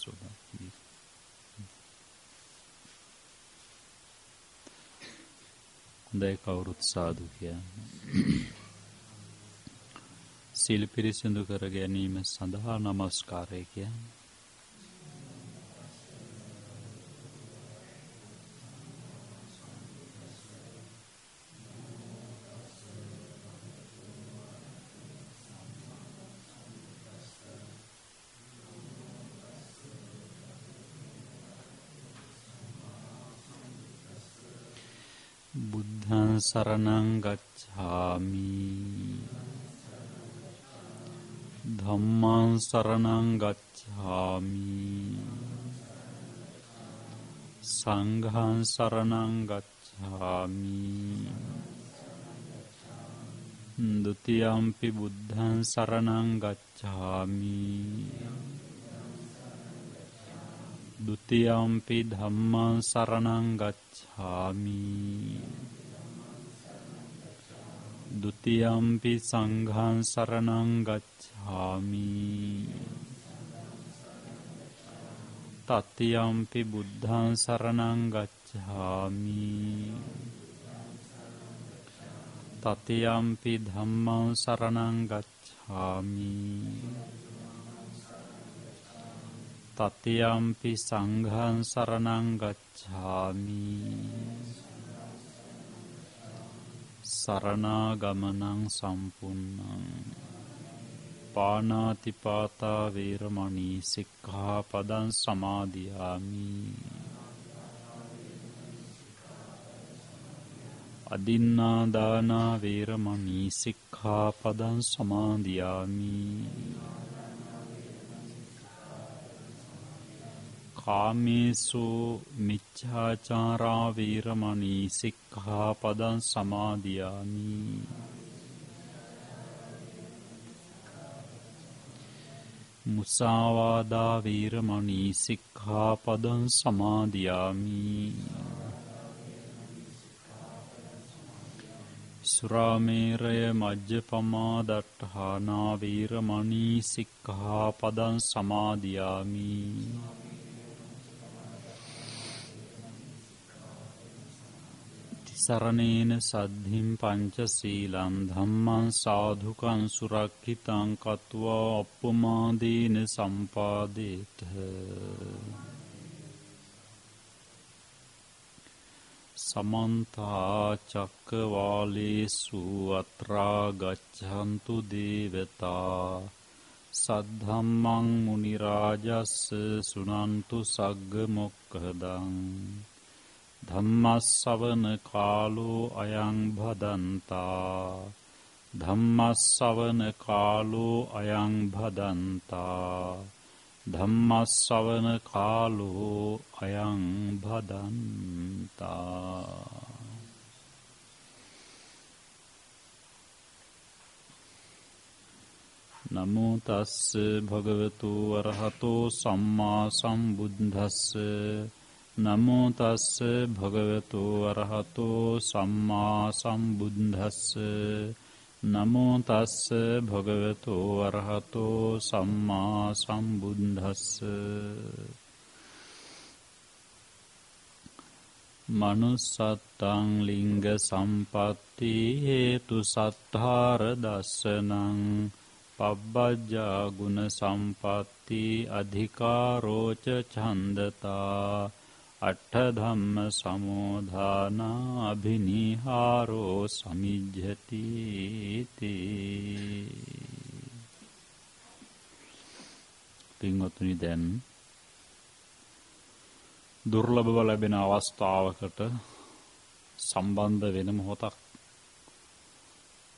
සුණා. හොඳයි කවුරුත් සාදු කියන්නේ. සීල පිරිසිදු කර ගැනීම සඳහා නමස්කාරය කියන්නේ. බුද්ධං සරණං ගච්ඡාමි ධම්මං සරණං ගච්ඡාමි සංඝං සරණං ගච්ඡාමි ဒုတိယံ පි බුද්ධං සරණං ගච්ඡාමි ဒုတိယံ පි ධම්මං සරණං ගච්ඡාමි ဒုတိယံ පි සංඝං සරණං ගච්ඡාමි တတိယံ පි බුද්ධං සරණං ගච්ඡාමි တတိယံ පි ධම්මං සරණං ගච්ඡාමි တတိယံ පි සංඝං සරණං ගච්ඡාමි สรณාගමනං සම්පුන්නං පාණාතිපාතා වේරමණී සික්ඛාපදං සමාදියාමි අදින්නාදානා වේරමණී සික්ඛාපදං සමාදියාමි කාමේසු මිච්ඡාචාරා වේරමණී සික්ඛාපදං සමාදියාමි මුසාවාදා වේරමණී සික්ඛාපදං සමාදියාමි සුරාමේරය මජ්ජපමා දට්ඨානා වේරමණී සික්ඛාපදං සමාදියාමි සරණේන සද්ධින් පංචසීලං ධම්මං සාධුකං සුරක්ඛිතං කତ୍වා අප්පමාදීන සම්පාදේත සමන්ත චක්කවාලේසු අත්‍රා ගච්ඡන්තු දේවතා සද්ධම්මං මුනි රාජස්ස සුනන්තු සග්ග මොක්ඛදං ධම්මස්සවන කාලෝ අයං භදන්තා ධම්මස්සවන කාලෝ අයං භදන්තා ධම්මස්සවන කාලෝ අයං භදන්තා නමෝ තස්ස භගවතු වරහතෝ සම්මා සම්බුද්දස්ස නමෝ තස්ස භගවතු අරහතෝ සම්මා සම්බුද්දස්ස නමෝ තස්ස භගවතු අරහතෝ සම්මා සම්බුද්දස්ස මනුස්සත්තං ලිංග සම්පatti හේතු සත්තාර දස්සනං පබ්බජ්ජා ගුණ සම්පatti අධිකාරෝච ඡන්දතා අට්ඨ ධම්ම සමෝධානා අභිනිහාරෝ සමිජ්ජති තී පින්වත්නි දැන් දුර්ලභව ලැබෙන අවස්ථාවකට සම්බන්ධ වෙන මොහොතක්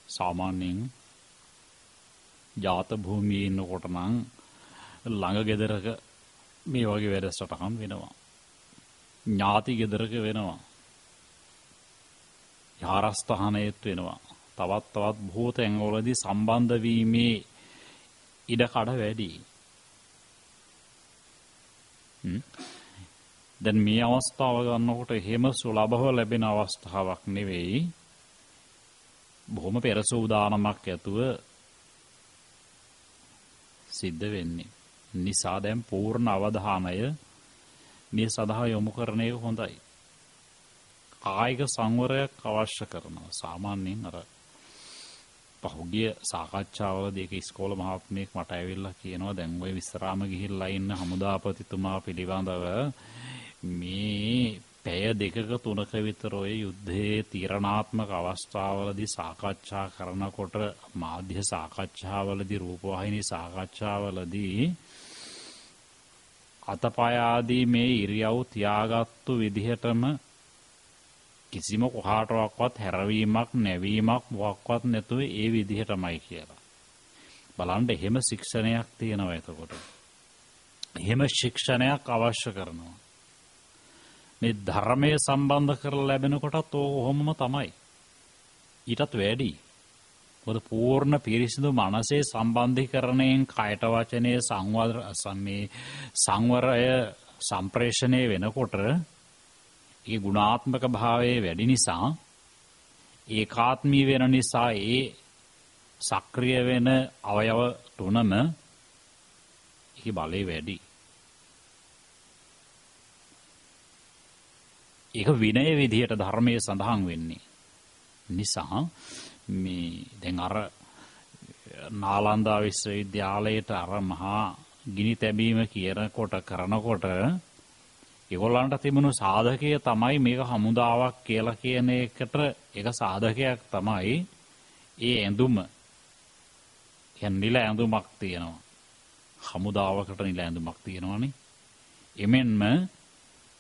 සාමාන්‍යයෙන් ජාත භූමියේ ඉන්නකොට නම් ළඟ ගෙදරක මේ වගේ වැඩසටහන් වෙනවා ඥාති ගෙදරක වෙනවා යාරස්ථානයේත් වෙනවා තවත් බොහෝ තැන්වලදී සම්බන්ධ වීමේ ඉඩ කඩ වැඩි දැන් මේ අවස්ථාව ගන්නකොට එහෙම සුලභව ලැබෙන අවස්ථාවක් නෙවෙයි බොහොම පෙර සූදානමක් ඇතුව සිද්ධ වෙන්නේ නිසා දැන් පූර්ණ අවධානය මේ සඳහා යොමු කරන එක හොඳයි. කායික සංවරයක් අවශ්‍ය කරනවා. සාමාන්‍යයෙන් අර පහුගිය සාකච්ඡාවලදී ඒක ඉස්කෝල මහත්මයෙක් මට ඇවිල්ලා කියනවා දැන් ওই විශ්‍රාම ගිහිල්ලා ඉන්න හමුදාපතිතුමා පිළිබඳව මේ පැය දෙකක තුනක විතර ඔය යුද්ධයේ තීරණාත්මක අවස්ථාවලදී සාකච්ඡා කරනකොට මාධ්‍ය සාකච්ඡාවලදී රූපවාහිනී සාකච්ඡාවලදී අතපය ආදී මේ ඉරියව් තියාගත්තු විදිහටම කිසිම කොහාටවත් හැරවීමක් නැවීමක් මොකක්වත් නැතුව ඒ විදිහටමයි කියලා. බලන්න එහෙම ශික්ෂණයක් තියෙනවා එතකොට. එහෙම ශික්ෂණයක් අවශ්‍ය කරනවා. මේ ධර්මයේ සම්බන්ධ කරලා ලැබෙනකොටත් ඔහොමම තමයි. ඊටත් වැඩි. මොකද පූර්ණ පිරිසිදු මනසේ සම්බන්ධීකරණයෙන් කයට වචනේ සංවරය සම්ප්‍රේෂණය වෙනකොට ඒ ගුණාත්මක භාවයේ වැඩි නිසා ඒකාත්මී වෙන නිසා ඒ සක්‍රිය වෙන අවයව තුනම ඒකේ බලය වැඩි. ඒක විනය විදියට ධර්මයේ සඳහන් වෙන්නේ. නිසා මේ දැන් අර නාලන්දා විශ්වවිද්‍යාලයට අර මහා ගිනි තැබීම කරනකොට ඒගොල්ලන්ට තිබුණු සාධකය තමයි මේක හමුදාවක් කියලා කියන එකට ඒක සාධකයක් තමයි ඒ ඇඳුම. කියන්නේ නිල ඇඳුමක් තියෙනවා. හමුදාවකට නිල ඇඳුමක් තියෙනවනේ. එමෙන්ම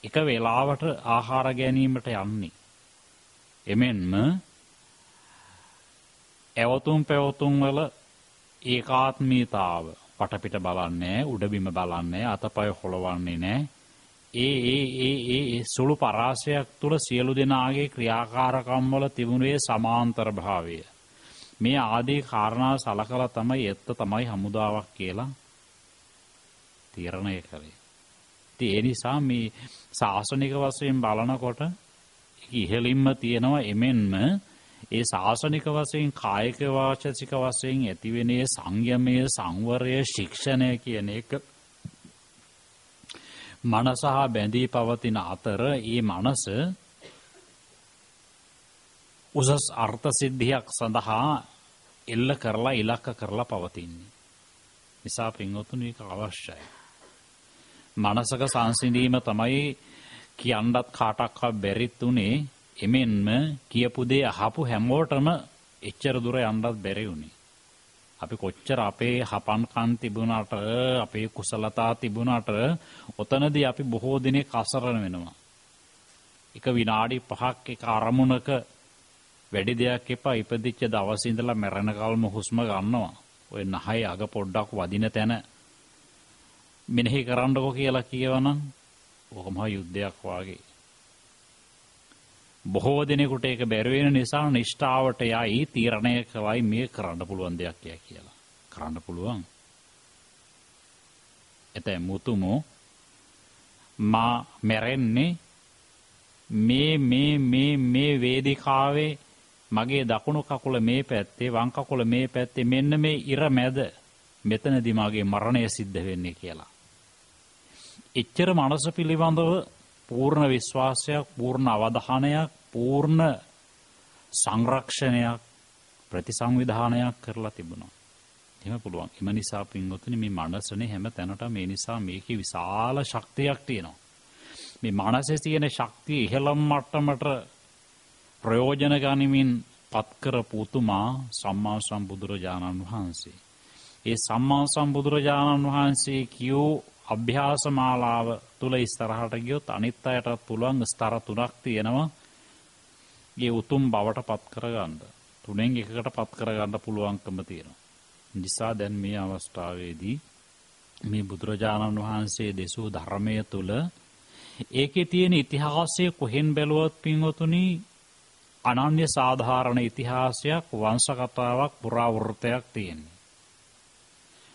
එක වේලාවට ආහාර ගැනීමට යන්නේ. එමෙන්ම ඇවතුම් පැවතුම් වල ඒකාත්මීතාව පටපිට බලන්නේ උඩබිම බලන්නේ අතපය හොලවන්නේ නැහැ. ඒ සුළු පරාසයක් තුළ සියලු දෙනාගේ ක්‍රියාකාරකම් වල තිබුණේ සමාන්තර භාවය. මේ ආදී කාරණා සලකලා තමයි තමයි හමුදාවක් කියලා තීරණය කරේ. ඒ නිසා මේ ශාසනික වශයෙන් බලනකොට ඉහළින්ම තියෙනවා එමෙන්ම ඒ ශාසනික වශයෙන් කායික වාචසික වශයෙන් ඇතිවෙනේ සංයමය සංවරය ශික්ෂණය කියන එක මනස හා බැඳී පවතින අතර ඒ මනස උසස් අර්ථ සිද්ධියක් සඳහා එල්ල කරලා ඉලක්ක කරලා පවතින්නේ. නිසා පින්වතුනි ඒක අවශ්‍යයි. මනසක සංසිඳීම තමයි කියන්නත් කාටවත් බැරිත් උනේ. එමෙන්ම කියපු දේ අහපු හැමෝටම එච්චර දුර යන්නත් බැරි උනේ. අපි කොච්චර අපේ හපන්කම් තිබුණාට අපේ කුසලතා තිබුණාට ඔතනදී අපි බොහෝ දිනක් අසරණ වෙනවා. එක විනාඩි 5ක් එක අරමුණක වැඩි දෙයක් එපා ඉපදිච්ච දවසේ ඉඳලා මැරෙනකල්ම හුස්ම ගන්නවා. ඔය නහය අග පොඩ්ඩක් වදින තැන මෙනෙහි කරන්නකෝ කියලා කියවනම් ඕකම යුද්ධයක් වාගේ. බොහෝ දිනෙකට ඒක බැරි වෙන නිසා නිෂ්ඨාවට යයි තීරණය කරයි මේ කරන්න පුළුවන් දෙයක් කියලා. කරන්න පුළුවන්. එතෙ මුතුමෝ මා මැරෙන්නේ මේ වේදිකාවේ මගේ දකුණු කකුල මේ පැත්තේ වම් කකුල මේ පැත්තේ මෙන්න මේ ඉර මැද මෙතනදී මගේ මරණය සිද්ධ වෙන්නේ කියලා. එච්චර මනස පිළිබඳව පූර්ණ විශ්වාසයක් පූර්ණ අවධානයක් පූර්ණ සංරක්ෂණයක් ප්‍රතිසංවිධානයක් කරලා තිබුණා. එහෙම පුළුවන්. එම නිසා පින්වතුනි මේ මනසනේ හැම තැනටම මේ නිසා මේකේ විශාල ශක්තියක් තියෙනවා. මේ මනසේ තියෙන ශක්තිය ඉහළම මට්ටමට ප්‍රයෝජන ගනිමින් පත් කරපු උතුමා සම්මා සම්බුදුරජාණන් වහන්සේ. ඒ සම්මා සම්බුදුරජාණන් වහන්සේ කියූ අභ්‍යාස මාලාව තුල ඉස්සරහට ගියොත් අනිත් අයටත් පුළුවන් ස්තර තුනක් තියෙනවා. ඒ උතුම් බවට පත් කරගන්න. තුනෙන් එකකට පත් කරගන්න පුළුවන්කම තියෙනවා. නිසා දැන් මේ අවස්ථාවේදී මේ බුදුරජාණන් වහන්සේ දෙසූ ධර්මයේ තුල ඒකේ තියෙන ඉතිහාසය කොහෙන් බැලුවත් පින්වතුනි අනන්‍ය සාධාරණ ඉතිහාසයක් වංශ කතාවක් පුරාවෘත්තයක් තියෙනවා.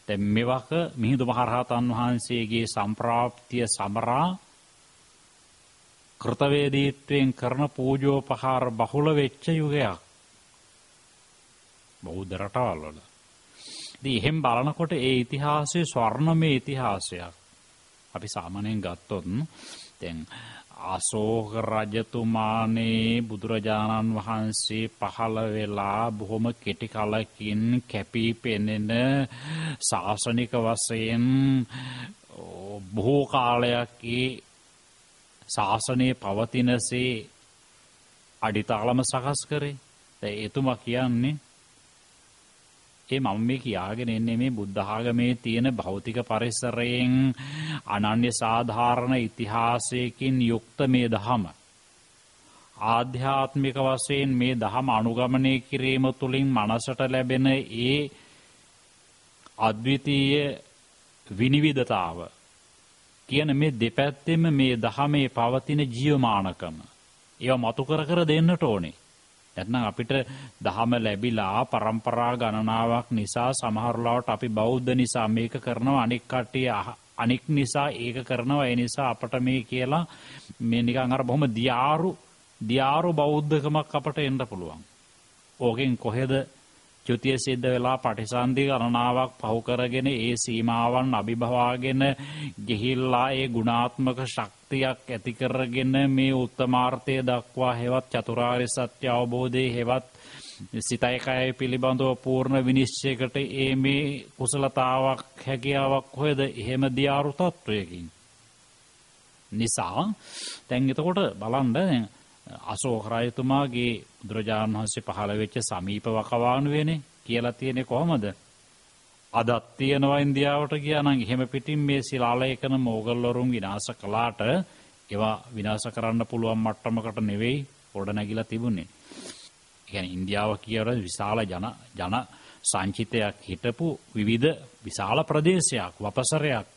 දැන් මෙවක මිහිඳු මහරහතන් වහන්සේගේ සම්ප්‍රාප්තිය සමරා කෘතවේදීත්වයෙන් කරන පූජෝපහාර බහුල වෙච්ච යුගයක්. බෞද්ධ රටවල් වල. ඉතින් එහෙම බලනකොට ඒ ඉතිහාසයේ ස්වර්ණමය ඉතිහාසයක්. අපි සාමාන්‍යයෙන් ගත්තොත් දැන් අශෝක රජතුමානේ බුදුරජාණන් වහන්සේ පහළ වෙලා බොහොම කෙටි කලකින් කැපී පෙනෙන ශාසනික වශයෙන් බොහෝ කාලයක් ඒ ශාසනයේ පවතිනසේ අඩිතාලම සකස් කරේ. දැන් එතුමා කියන්නේ මම මේ කියාගෙන එන්නේ මේ බුද්ධ ආගමේ තියෙන භෞතික පරිසරයෙන් අනන්‍ය සාධාරණ ඉතිහාසයකින් යුක්ත මේ දහම ආධ්‍යාත්මික වශයෙන් මේ දහම අනුගමනය කිරීම තුළින් මනසට ලැබෙන ඒ අද්විතීය විනිවිදතාව කියන මේ දෙපැත්තෙම මේ දහමේ පවතින ජීවමානකම ඒවා මතු කර දෙන්නට ඕනේ. නැත්නම් අපිට දහම ලැබිලා પરම්පරා ගණනාවක් නිසා සමහර ලාවට අපි බෞද්ධ නිසා මේක කරනවා අනික් කට්ටිය අනික් නිසා ඒක කරනවා ඒ නිසා අපට මේ කියලා මේ නිකන් අර බොහොම දියාරු බෞද්ධකමක් අපට එන්න පුළුවන්. ඕකෙන් කොහෙද චුතිය සිද්ධ වෙලා පටිසන්ධි ගණනාවක් පහු කරගෙන ඒ සීමාවන් අභිභවාගෙන ගිහිල්ලා ඒ ගුණාත්මක ශක්තියක් ඇති කරගෙන මේ උත්තමාර්ථය දක්වා හෙවත් චතුරාර්ය සත්‍ය අවබෝධයේ හෙවත් සිතයි කයයි පිළිබඳව පූර්ණ විනිශ්චයකට මේ කුසලතාවක් හැකියාවක් කොහෙද එහෙම දියාරු තත්වයකින් නිසා දැන් එතකොට බලන්න දැන් අශෝක රජතුමාගේ බුදුරජාණන් වහන්සේ පහළ වෙච්ච සමීප වකවානුවේනේ කියලා තියෙන්නේ කොහමද? අදත් තියෙනවා ඉන්දියාවට ගියා නම් එහෙම පිටින් මේ ශිලාලේඛන මොගල්වරුන් විනාශ කළාට ඒවා විනාශ කරන්න පුළුවන් මට්ටමකට නෙවෙයි පොඩ නැගිලා තිබුණේ. ඒ කියන්නේ ඉන්දියාව කියන විශාල ජන සංචිතයක් හිටපු විවිධ විශාල ප්‍රදේශයක් වපසරයක්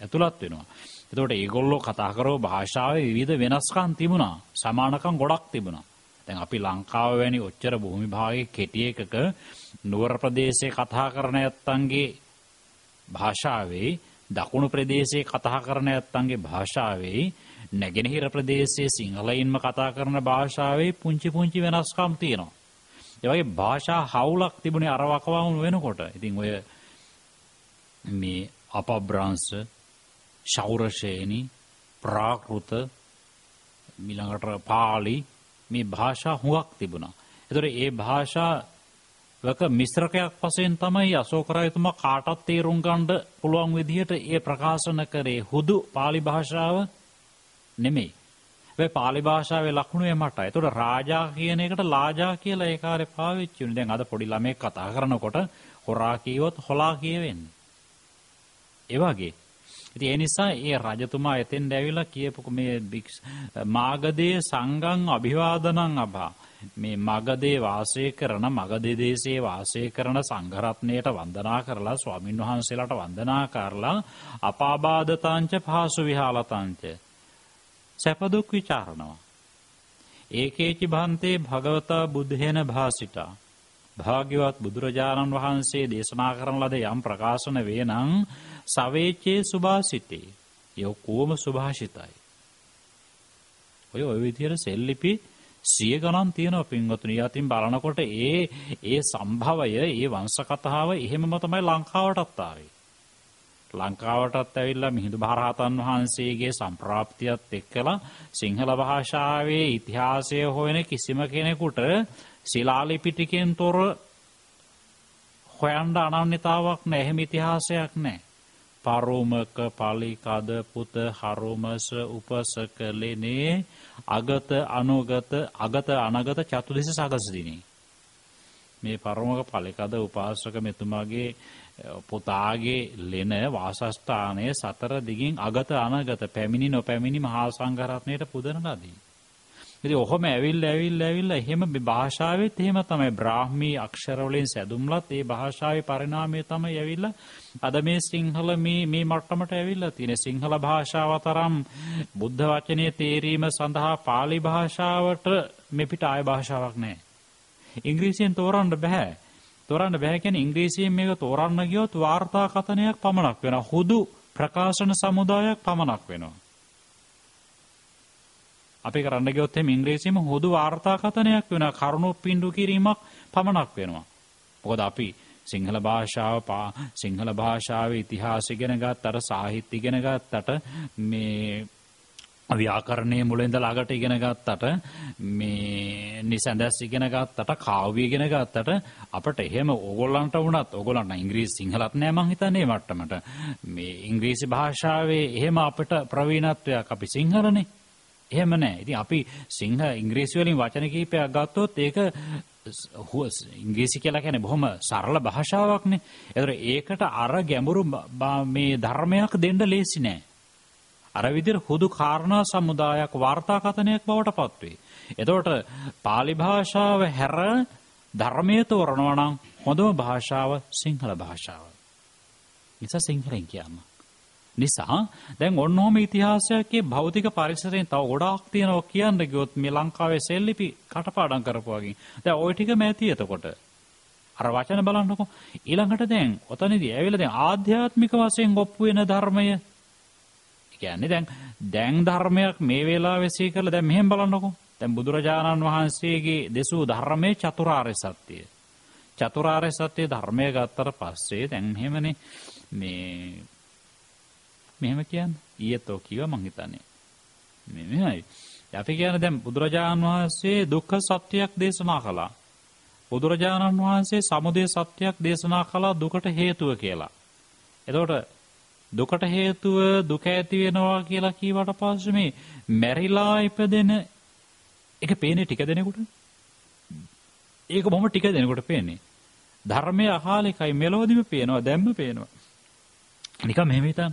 ඇතුළත් වෙනවා. එතකොට ඒගොල්ලෝ කතා කරව භාෂාවේ විවිධ වෙනස්කම් තිබුණා. සමානකම් ගොඩක් තිබුණා. දැන් අපි ලංකාව වැනි ඔච්චර භූමි භාගයේ කෙටි එකක නුවර ප්‍රදේශයේ කතා කරන ඇත්තන්ගේ භාෂාවේ දකුණු ප්‍රදේශයේ කතා කරන ඇත්තන්ගේ භාෂාවේ නැගෙනහිර ප්‍රදේශයේ සිංහලයින්ම කතා කරන භාෂාවේ පුංචි වෙනස්කම් තියෙනවා. ඒ වගේ භාෂා හවුලක් තිබුණේ අර වකවානුව වෙනකොට. ඉතින් ඔය මේ අපබ්‍රංශ ශෞරශේනි ප්‍රාකෘත ඊළඟට පාලි මේ භාෂා හුඟක් තිබුණා. ඒතර ඒ භාෂාවක මිශ්‍රකයක් වශයෙන් තමයි අශෝක රජතුමා කාටත් තේරුම් ගන්න පුළුවන් විදිහට ඒ ප්‍රකාශන කරේ. හුදු පාලි භාෂාව නෙමෙයි. හැබැයි පාලි භාෂාවේ ලකුණු එමටයි. ඒතර රාජා කියන එකට ලාජා කියලා ඒ කාලේ පාවිච්චි වුණේ. දැන් අද පොඩි ළමයෙක් කතා කරනකොට හොරා කියවොත් හොලා කියවෙන්නේ. ඒ වගේ ඉතින් ඒ නිසා ඒ රජතුමා එතෙන්ද ඇවිල්ලා කියපු මේ මාගදේ සංඝං අභිවාදනං අභා මේ මගදේ වාසය කරන මගදේ දේශයේ වාසය කරන සංඝ රත්නයට වන්දනා කරලා ස්වාමින් වහන්සේලාට වන්දනා කරලා අපාබාධතාංච පහසු විහාලතාංච සැප දුක් විචාරනවා. ඒකේචි භන්තේ භගවතා බුද්ධේන භාසිතා භාග්‍යවත් බුදුරජාණන් වහන්සේ දේශනා කරන ලද යම් ප්‍රකාශන වේ නම් සවේචේ සුභාසිතේ ඒ කොම සුභාසිතයි. ඔය විදිහට සෙල්ලිපි 100 ගණන් තියෙනවා පින්වතුනි. යතින් බලනකොට ඒ සම්භවය ඒ වංශ කතාව එහෙමම තමයි ලංකාවටත් ආවේ. ලංකාවටත් ඇවිල්ලා මිහිඳු මහරහතන් වහන්සේගේ සම්ප්‍රාප්තියත් එක්කලා සිංහල භාෂාවේ ඉතිහාසය හොයන කිසිම කෙනෙකුට ශිලාලිපි ටිකෙන් තොර හොයන්න අනන්‍යතාවක් නැහැ. එහෙම ඉතිහාසයක් නැහැ. පරුමක පලිකද පුත හරුමස උපසකලෙනේ අගත අනගත චතුදිස සගසදිනේ. මේ පරුමක පලිකද උපාසක මෙතුමාගේ පුතාගේ ලෙන වාසස්ථානයේ සතර දිගින් අගත අනගත පැමිණි නොපැමිණි මහා සංඝරත්නයට පුදන ලදී. ඉතින් ඔහොම ඇවිල්ලා එහෙම භාෂාවෙත් එහෙම තමයි බ්‍රාහ්මී අක්ෂර වලින් සැදුම්ලත් ඒ භාෂාවේ පරිණාමය තමයි ඇවිල්ලා අද මේ සිංහල මේ මට්ටමට ඇවිල්ලා තියෙන. සිංහල භාෂාව තරම් බුද්ධ වචනේ තේරීම සඳහා පාලි භාෂාවට මෙපිට ආය භාෂාවක් නැහැ. ඉංග්‍රීසියෙන් තෝරන්න බෑ. කියන්නේ ඉංග්‍රීසියෙන් මේක තෝරන්න ගියොත් වාර්තා කථනයක් පමණක් වෙනවා. හුදු ප්‍රකාශන සමුදායක් පමණක් වෙනවා. අපි කරන්න ගියොත් එimhe ඉංග්‍රීසියෙම හුදු වාර්තා කථනයක් වෙනවා. කරුණු පින්ඩු කිරීමක් පමණක් වෙනවා. මොකද අපි සිංහල භාෂාවේ ඉතිහාසය ඉගෙන ගත්තට සාහිත්‍ය ඉගෙන ගත්තට මේ ව්‍යාකරණයේ මුල ඉඳලා අගට ඉගෙන ගත්තට මේ නිසඳස් ඉගෙන ගත්තට කාව්‍ය ඉගෙන ගත්තට අපිට එහෙම ඕගොල්ලන්ට වුණත් ඕගොල්ලන්ට ඉංග්‍රීසි සිංහලත් නෑ මං හිතන්නේ මට්ටමට මේ ඉංග්‍රීසි භාෂාවේ එහෙම අපිට ප්‍රවීණත්වයක් අපි සිංහලනේ එහෙම නෑ ඉතින් අපි ඉංග්‍රීසි වලින් වචන කීපයක් ගත්තොත් ඒක ඉංග්‍රීසි කියලා කියන්නේ බොහොම සරල භාෂාවක්නේ ඒකට අර ගැඹුරු මේ ධර්මයක් දෙන්න ලේසි නෑ අර විදිහට හුදු කාරණා සමුදායක් වාර්තාකථනයක් බවට පත්වේ. එතකොට පාලි භාෂාව හැර ධර්මයේ තෝරනවා නම් හොඳම භාෂාව සිංහල භාෂාව. නිසා සිංහලෙන් කියන්න. නිසා දැන් ඔන්නෝම ඉතිහාසයේ භෞතික පරිසරයෙන් තව ගොඩාක් තියෙනවා කියන්න ගියොත් මේ ලංකාවේ සෙල්ලිපි කටපාඩම් කරපුවා වගේ. දැන් ওই ටිකම ඇති එතකොට. අර වචන බලන්නකො. ඊළඟට දැන් ඔතනදී ඇවිල්ලා දැන් ආධ්‍යාත්මික වශයෙන් ඔප්පු වෙන ධර්මය කියන්නේ දැන් ධර්මයක් මේ වෙලාවේ සිහි කරලා දැන් මෙහෙම බලන්නකෝ. දැන් බුදුරජාණන් වහන්සේගේ දෙසූ ධර්මයේ චතුරාර්ය සත්‍යය. චතුරාර්ය සත්‍ය ධර්මය ගත්තට පස්සේ දැන් මෙහෙමනේ මෙහෙම කියන්නේ. ඊයේත් ඔය කිව්වා මං හිතන්නේ. මෙහෙමයි. අපි කියන්නේ දැන් බුදුරජාණන් වහන්සේ දුක්ඛ සත්‍යයක් දේශනා කළා. බුදුරජාණන් වහන්සේ සමුදය සත්‍යයක් දේශනා කළා දුකට හේතුව කියලා. එතකොට දුකට හේතුව දුක ඇති වෙනවා කියලා කීවට පස්සේ මේ මැරිලා ඉපදෙන එක පේන්නේ ටික දෙනෙකුට. ඒක බොහොම ටික දෙනෙකුට පේන්නේ. ධර්මයේ අහාලෙකයි මෙලොවදීම පේනවා දැම්ම පේනවා. නිකන් මෙහෙම හිතන්න.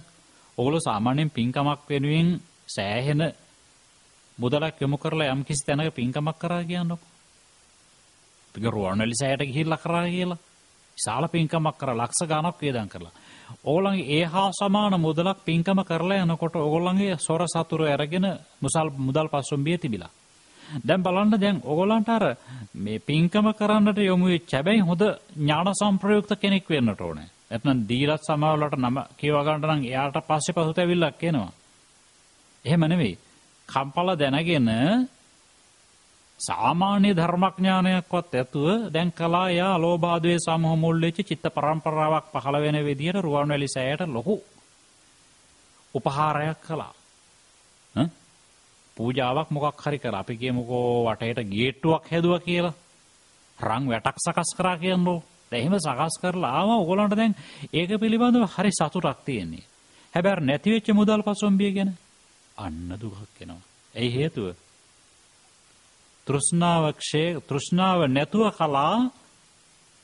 ඔයගොල්ලෝ සාමාන්‍යයෙන් පින්කමක් වෙනුවෙන් සෑහෙන මුදලක් යොමු කරලා යම් කිසි තැනක පින්කමක් කරා කියන්නකො. පිට රුවන්වැලි සෑයට ගිහිල්ලා කරා කියලා. විශාල පින්කමක් කරලා ලක්ෂ ගණක් වේදම් කරලා. ඕගොල්ලන්ගේ ඒ හා සමාන මුදලක් පින්කම කරලා යනකොට ඕගොල්ලන්ගේ සොර සතුරු අරගෙන මුදල් පස්සොම්බිය තිබිලා. දැන් බලන්න දැන් ඕගොල්ලන්ට අර මේ පින්කම කරන්නට යොමු වෙච්ච හැබැයි හොඳ ඥාන සම්ප්‍රයුක්ත කෙනෙක් වෙන්නට ඕනේ. නැත්නම් දීලත් සමාවලට නම කියව ගන්නට නම් එයාට පස්සේ පසුතැවිල්ලක් එනවා. එහෙම නෙවෙයි. කම්පල දැනගෙන සාමාන්‍ය ධර්මඥානයක්වත් ඇතුව දැන් කලා යා ලෝභාදයේ සමහ මුල් වෙච්ච චිත්ත පරම්පරාවක් පහළ වෙන විදියට රුවන්වැලි සෑයට ලොකු උපහාරයක් කළා. පූජාවක් මොකක් හරි කරා. අපි කියමුකෝ වටේට ගේට්ටුවක් හැදුවා කියලා. රන් වැටක් සකස් කරා කියන්නෝ. දැන් එහෙම සකස් කරලා ආවා ඕගොල්ලන්ට දැන් ඒක පිළිබඳව හරි සතුටක් තියෙන්නේ. හැබැයි නැති වෙච්ච මුදල් පසොම්බිය ගැන අන්න දුකක් එනවා. ඒ හේතුව තෘෂ්ණාව නැතුව කලා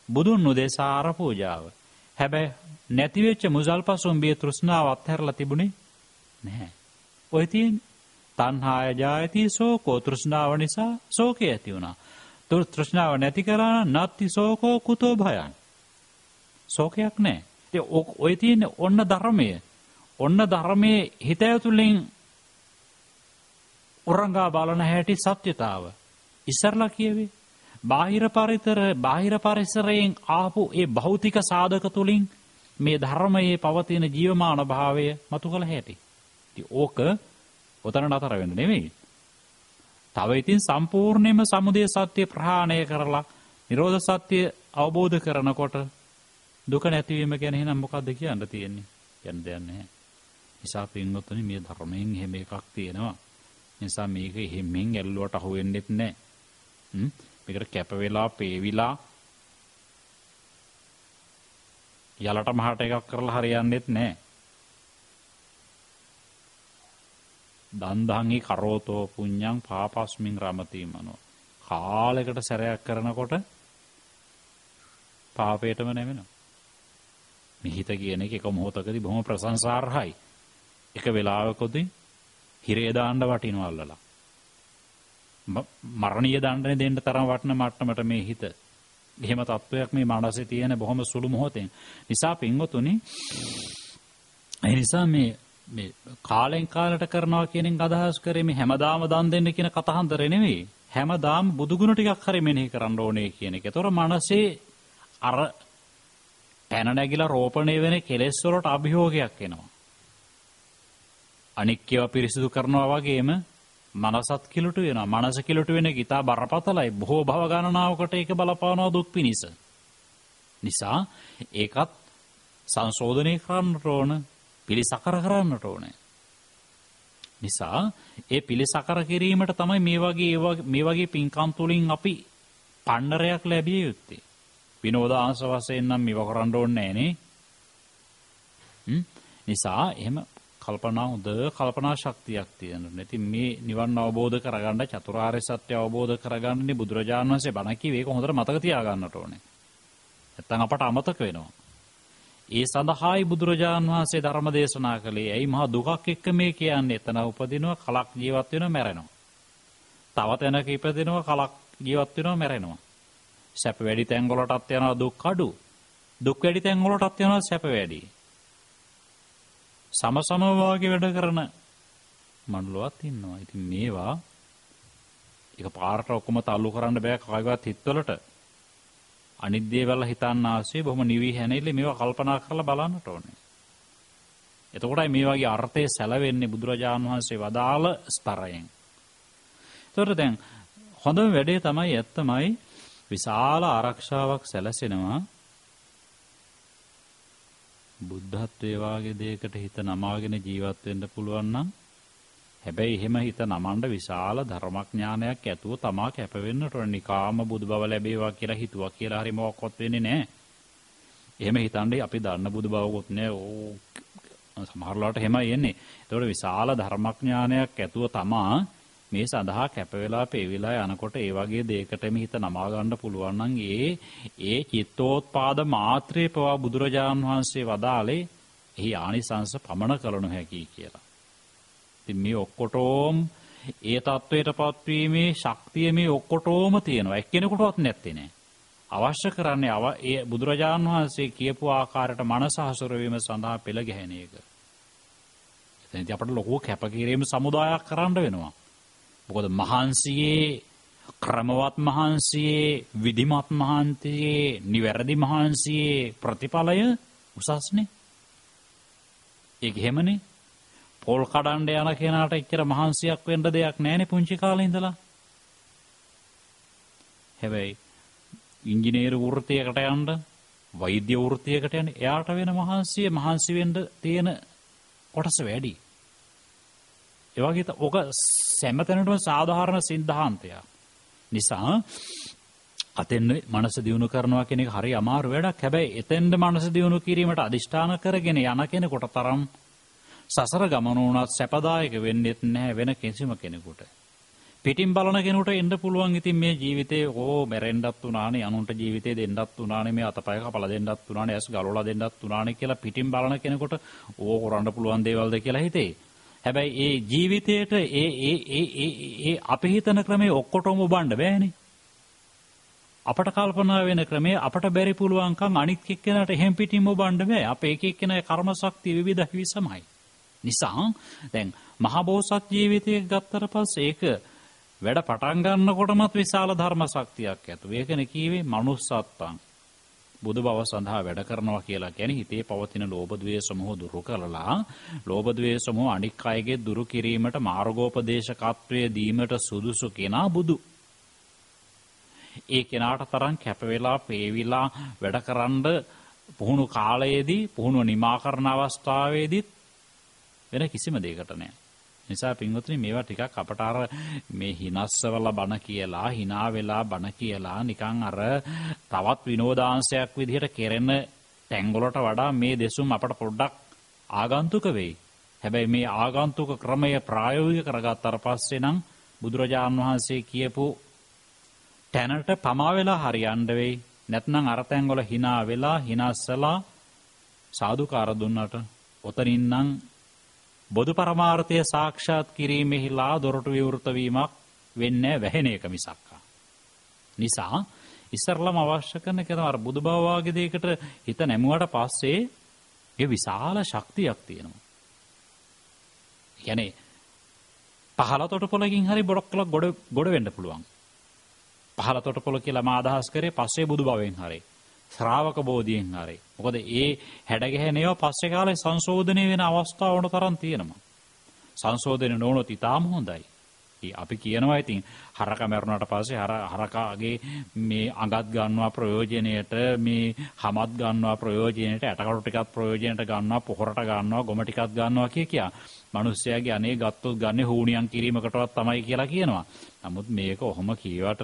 බුදුන් උදෙසා ආර පූජාව. හැබැයි නැති වෙච්ච මුදල් පසොම්බිය තෘෂ්ණාව අත්හැරලා තිබුණේ නැහැ. ඔය තියෙන්නේ තණ්හාය ජායති සෝකෝ තෘෂ්ණාව නිසා ශෝකය ඇති වුණා. තෘෂ්ණාව නැති කරා නත්ති සෝකෝ කුතෝ භයං. ශෝකයක් නැහැ. ඒ ඔය තියෙන්නේ ඔන්න ධර්මය. ඔන්න ධර්මයේ හිත ඇතුලෙන් උරංගා බලන හැටි සත්‍යතාව. ඉස්සරලා කියවේ බාහිර පරිසරයෙන් ආපු ඒ භෞතික සාධක තුලින් මේ ධර්මයේ පවතින ජීවමාන භාවය මතු කළ හැටි. ඉතින් ඕක ඔතන නතර වෙන්න නෙමෙයි. තව ඉතින් සම්පූර්ණයෙන්ම සමුදය සත්‍ය ප්‍රහාණය කරලා නිරෝධ සත්‍ය අවබෝධ කරනකොට දුක නැතිවීම ගැන එහෙනම් මොකද්ද කියන්න තියෙන්නේ? කියන්න දෙයක් නැහැ. නිසා පින්වත්නි මේ ධර්මයෙන් හැම එකක් තියෙනවා. නිසා මේක හැමෙන් ඇල්ලුවට අහු වෙන්නෙත් නැහැ. මේකට කැප වෙලා පේවිලා යලට මහට එකක් කරලා හරියන්නේත් නැහැ. දන්දහංගි කරෝතෝ පුඤ්ඤං පාපස්මින් රමති මනෝ. කාලයකට සැරයක් කරනකොට පාපේටම නැවෙනවා. මිහිත කියන එක මොහොතකදී බොහොම ප්‍රශංසාර්හයි. එක වෙලාවකදී හිරේ දාන්න වටිනවා අල්ලලා. මරණීය දඬුවම් දෙන්න තරම් වටින මට්ටමට මේ හිත. එහෙම තත්වයක් මේ මනසේ තියෙන බොහොම සුළු මොහොතෙන්. නිසා පින්වතුනි ඒ නිසා මේ කාලෙන් කාලට කරනවා කියන එක අදහස් කරේ මේ හැමදාම දන් දෙන්න කියන කතහන්දරේ නෙවෙයි. හැමදාම බුදුගුණ ටිකක් හරි මෙනෙහි කරන්න ඕනේ කියන එක. ඒතොර මනසේ අර පැන නැගිලා රෝපණය වෙන කෙලෙස් වලට අභියෝගයක් එනවා. අනික්කව පිරිසිදු කරනවා වගේම මනසත් කිලුට වෙනවා. මනස කිලුට වෙන එක ඉතා බරපතලයි. බොහෝ භව ගණනාවකට ඒක බලපානවා දුක් පිනිස. නිසා ඒකත් සංශෝධනය කරන්නට ඕන, පිළිසකර කරන්නට ඕනේ. නිසා ඒ පිළිසකර කිරීමට තමයි මේ වගේ පින්කම් තුලින් අපි පණ්ඩරයක් ලැබිය යුත්තේ. විනෝදාංශ වශයෙන් නම් මේව කරන්න ඕනේ නෑනේ. නිසා එහෙම කල්පනා ශක්තියක් තියෙනවා. ඉතින් මේ නිවන් අවබෝධ කරගන්න, චතුරාර්ය සත්‍ය අවබෝධ කරගන්නනේ බුදුරජාණන් වහන්සේ බණ කිව්වේ. ඒක හොඳට මතක තියාගන්නට ඕනේ. නැත්තම් අපට අමතක වෙනවා. ඒ සඳහායි බුදුරජාණන් වහන්සේ ධර්ම දේශනා කළේ. ඇයි මහා දුකක් එක්ක මේ කියන්නේ? එතන උපදිනවා, කලක් ජීවත් වෙනවා, මැරෙනවා. තව තැනක ඉපදිනවා, කලක් ජීවත් වෙනවා, මැරෙනවා. සැප වැඩි තැන් වලටත් යනවා දුක් අඩු. දුක් වැඩි තැන් වලටත් යනවා සැප වැඩි. සමසම වාගේ වැඩ කරන මණ්ඩලවත් ඉන්නවා. ඉතින් මේවා එක පාරට ඔක්කොම තල්ලු කරන්න බෑ කායිවත් හිතවලට. අනිත් දේවල් හිතන්න ආසේ බොහොම නිවි හැනෙille මේවා කල්පනා කරලා බලන්නට ඕනේ. එතකොටයි මේ වගේ අර්ථය සැලවෙන්නේ බුදුරජාණන් වහන්සේ වදාළ ස්තරයෙන්. ඒතකොට දැන් හොඳම වැඩේ තමයි ඇත්තමයි විශාල ආරක්ෂාවක් සැලසෙනවා. බුද්ධත්වයේ වාගේ දෙයකට හිත නමාගෙන ජීවත් වෙන්න පුළුවන් නම්, හැබැයි එහෙම හිත නමන්න විශාල ධර්මඥානයක් ඇතුව තමා කැප වෙන්නට ඕන. නිකාම බුදු බව ලැබේවා කියලා හිතුවා කියලා හරි මොකක්වත් වෙන්නේ නැහැ. එහෙම හිතන්නේ අපි දන්න බුදු බවකුත් නැහැ. සමහරලාට එහෙමයි එන්නේ. ඒතකොට විශාල ධර්මඥානයක් ඇතුව තමා මේ සඳහා කැප වෙලා පෙවිලා යනකොට ඒ වගේ දෙයකටම හිත නමා ගන්න පුළුවන් නම් ඒ චිත්තෝත්පාද මාත්‍රේ පවා බුදුරජාණන් වහන්සේ වදාළේ එහි ආනිසංස පමණ කළ නොහැකි කියලා. ඉතින් මේ ඔක්කොටම ඒ தത്വයටපත් වීමේ ශක්තිය මේ ඔක්කොටම තියෙනවා. එක්කෙනෙකුටවත් නැත්තේ නෑ. අවශ්‍ය කරන්නේ ඒ බුදුරජාණන් වහන්සේ කියපු ආකාරයට මනස හසුර වීම සඳහා පෙළ ගැහෙන එක. එතනදී අපිට ලොකු කැපකිරීම සමුදායක් කරන්න වෙනවා. මොකද මහන්සියේ, ක්‍රමවත් මහන්සියේ, විධිමත් මහන්සියේ, නිවැරදි මහන්සියේ ප්‍රතිඵලය උසස්නේ. ඒක එහෙමනේ. පොල් කඩන්න යන කෙනාට එච්චර මහන්සියක් වෙන්න දෙයක් නැහැනේ පුංචි කාලේ ඉඳලා. හැබැයි ඉංජිනේරු වෘත්තියකට යන්න, වෛද්‍ය වෘත්තියකට යන්න එයාට වෙන මහන්සි වෙන්න තියෙන කොටස වැඩි. ඒ වගේ ඔක සෑමතැනටම සාධාරණ සිද්ධාන්තයක්. නිසා අතෙන් මනස දියුණු කරනවා කියන එක හරි අමාරු වැඩක්. හැබැයි එතෙන්ද මනස දියුණු කිරීමට අදිෂ්ඨාන කරගෙන යන කෙනෙකුට තරම් සසර ගමන උනත් සැපදායක වෙන්නේ නැහැ වෙන කිසිම කෙනෙකුට. පිටින් බලන කෙනෙකුට එන්න පුළුවන් ඉතින් මේ ජීවිතේ මැරෙන්නත් උනානේ, අනුන්ට ජීවිතේ දෙන්නත් උනානේ, මේ අතපය කපලා දෙන්නත් උනානේ, ඇස් ගලවලා දෙන්නත් උනානේ කියලා පිටින් බලන කෙනෙකුට කරන්න පුළුවන් දේවල්ද කියලා හිතේ. හැබැයි ඒ ජීවිතේට ඒ අපි හිතන ක්‍රමේ ඔක්කොටම ඔබන්න බෑනේ. අපට කල්පනා වෙන ක්‍රමේ අපට බැරි පුළුවන්කම් අනිත් එක්කෙනාට එහෙම් පිටින්ම ඔබන්න බෑ. අපේ එක එක්කෙනාගේ කර්ම ශක්තිය විවිධ විසමයි. නිසා දැන් මහා බෝසත් ජීවිතයක් ගත්තට පස්සේ ඒක වැඩ පටන් ගන්නකොටමත් විශාල ධර්ම ශක්තියක් ඇතුව. ඒකනේ කීවේ මනුස්සත්තං බුදු බව සඳහා වැඩ කරනවා කියලා කියන්නේ හිතේ පවතින ලෝභ ද්වේෂ මොහ දුරු කරලා, ලෝභ ද්වේෂ මොහ අනික් අයගේ දුරු කිරීමට මාර්ගෝපදේශකත්වයේ දීමට සුදුසු කෙනා බුදු. ඒ කෙනාට තරම් කැප වෙලා, පේවිලා වැඩකරනද පුහුණු කාලයේදී, පුහුණුව නිමා කරන අවස්ථාවේදීත් වෙන කිසිම දෙයකට නෑ. නිසා පින්වතුනි මේවා ටිකක් අපට අර මේ හිනස්සවල බණ කියලා, hina වෙලා බණ කියලා නිකන් අර තවත් විනෝදාංශයක් විදිහට කෙරෙන තැන්වලට වඩා මේ දෙසුම් අපට පොඩ්ඩක් ආගන්තුක වෙයි. හැබැයි මේ ආගන්තුක ක්‍රමය ප්‍රායෝගික කරගත්තාට පස්සේ නම් බුදුරජාණන් වහන්සේ කියපු තැනට පමා වෙලා හරියන්න වෙයි. නැත්නම් අර තැන්වල hina වෙලා, හිනස්සලා සාදුකාර දුන්නට ඔතනින් නම් බොදු පරමාර්ථය සාක්ෂාත් කිරීමෙහිලා දොරටු විවෘත වීමක් වෙන්නේ වැහෙන එක මිසක්. නිසා ඉස්සරලම අවශ්‍ය කරන එක තමයි බුදු බව වගේ දෙයකට හිත නැමුවට පස්සේ ඒ විශාල ශක්තියක් තියෙනවා. කියන්නේ පහළ තොටුපළකින් හරි බොඩක්ලක් ගොඩ වෙන්න පුළුවන්. පහළ තොටුපළ කියලා මා අදහස් කරේ පස්සේ බුදු බවෙන් හරි, ශ්‍රාවක බෝධියෙන් හරි. මොකද ඒ හැඩගැහෙන ඒවා පස්සේ කාලේ සංශෝධනය වෙන අවස්ථා වුණ තරම් තියෙනවා. සංශෝධනය නොවුනොත් ඉතාම හොඳයි. අපි කියනවා ඉතින් හරක මරුණාට පස්සේ හරකාගේ මේ අඟත් ගන්නවා ප්‍රයෝජනයට, මේ හමත් ගන්නවා ප්‍රයෝජනයට, ඇටකටු ටිකක් ප්‍රයෝජනයට ගන්නවා, පොහොරට ගන්නවා, ගොම ටිකක් ගන්නවා කියා. මිනිස්සයාගේ අනේ ගත්තොත් ගන්නේ හුණියන් කිරීමකටවත් තමයි කියලා කියනවා. නමුත් මේක ඔහොම කියවට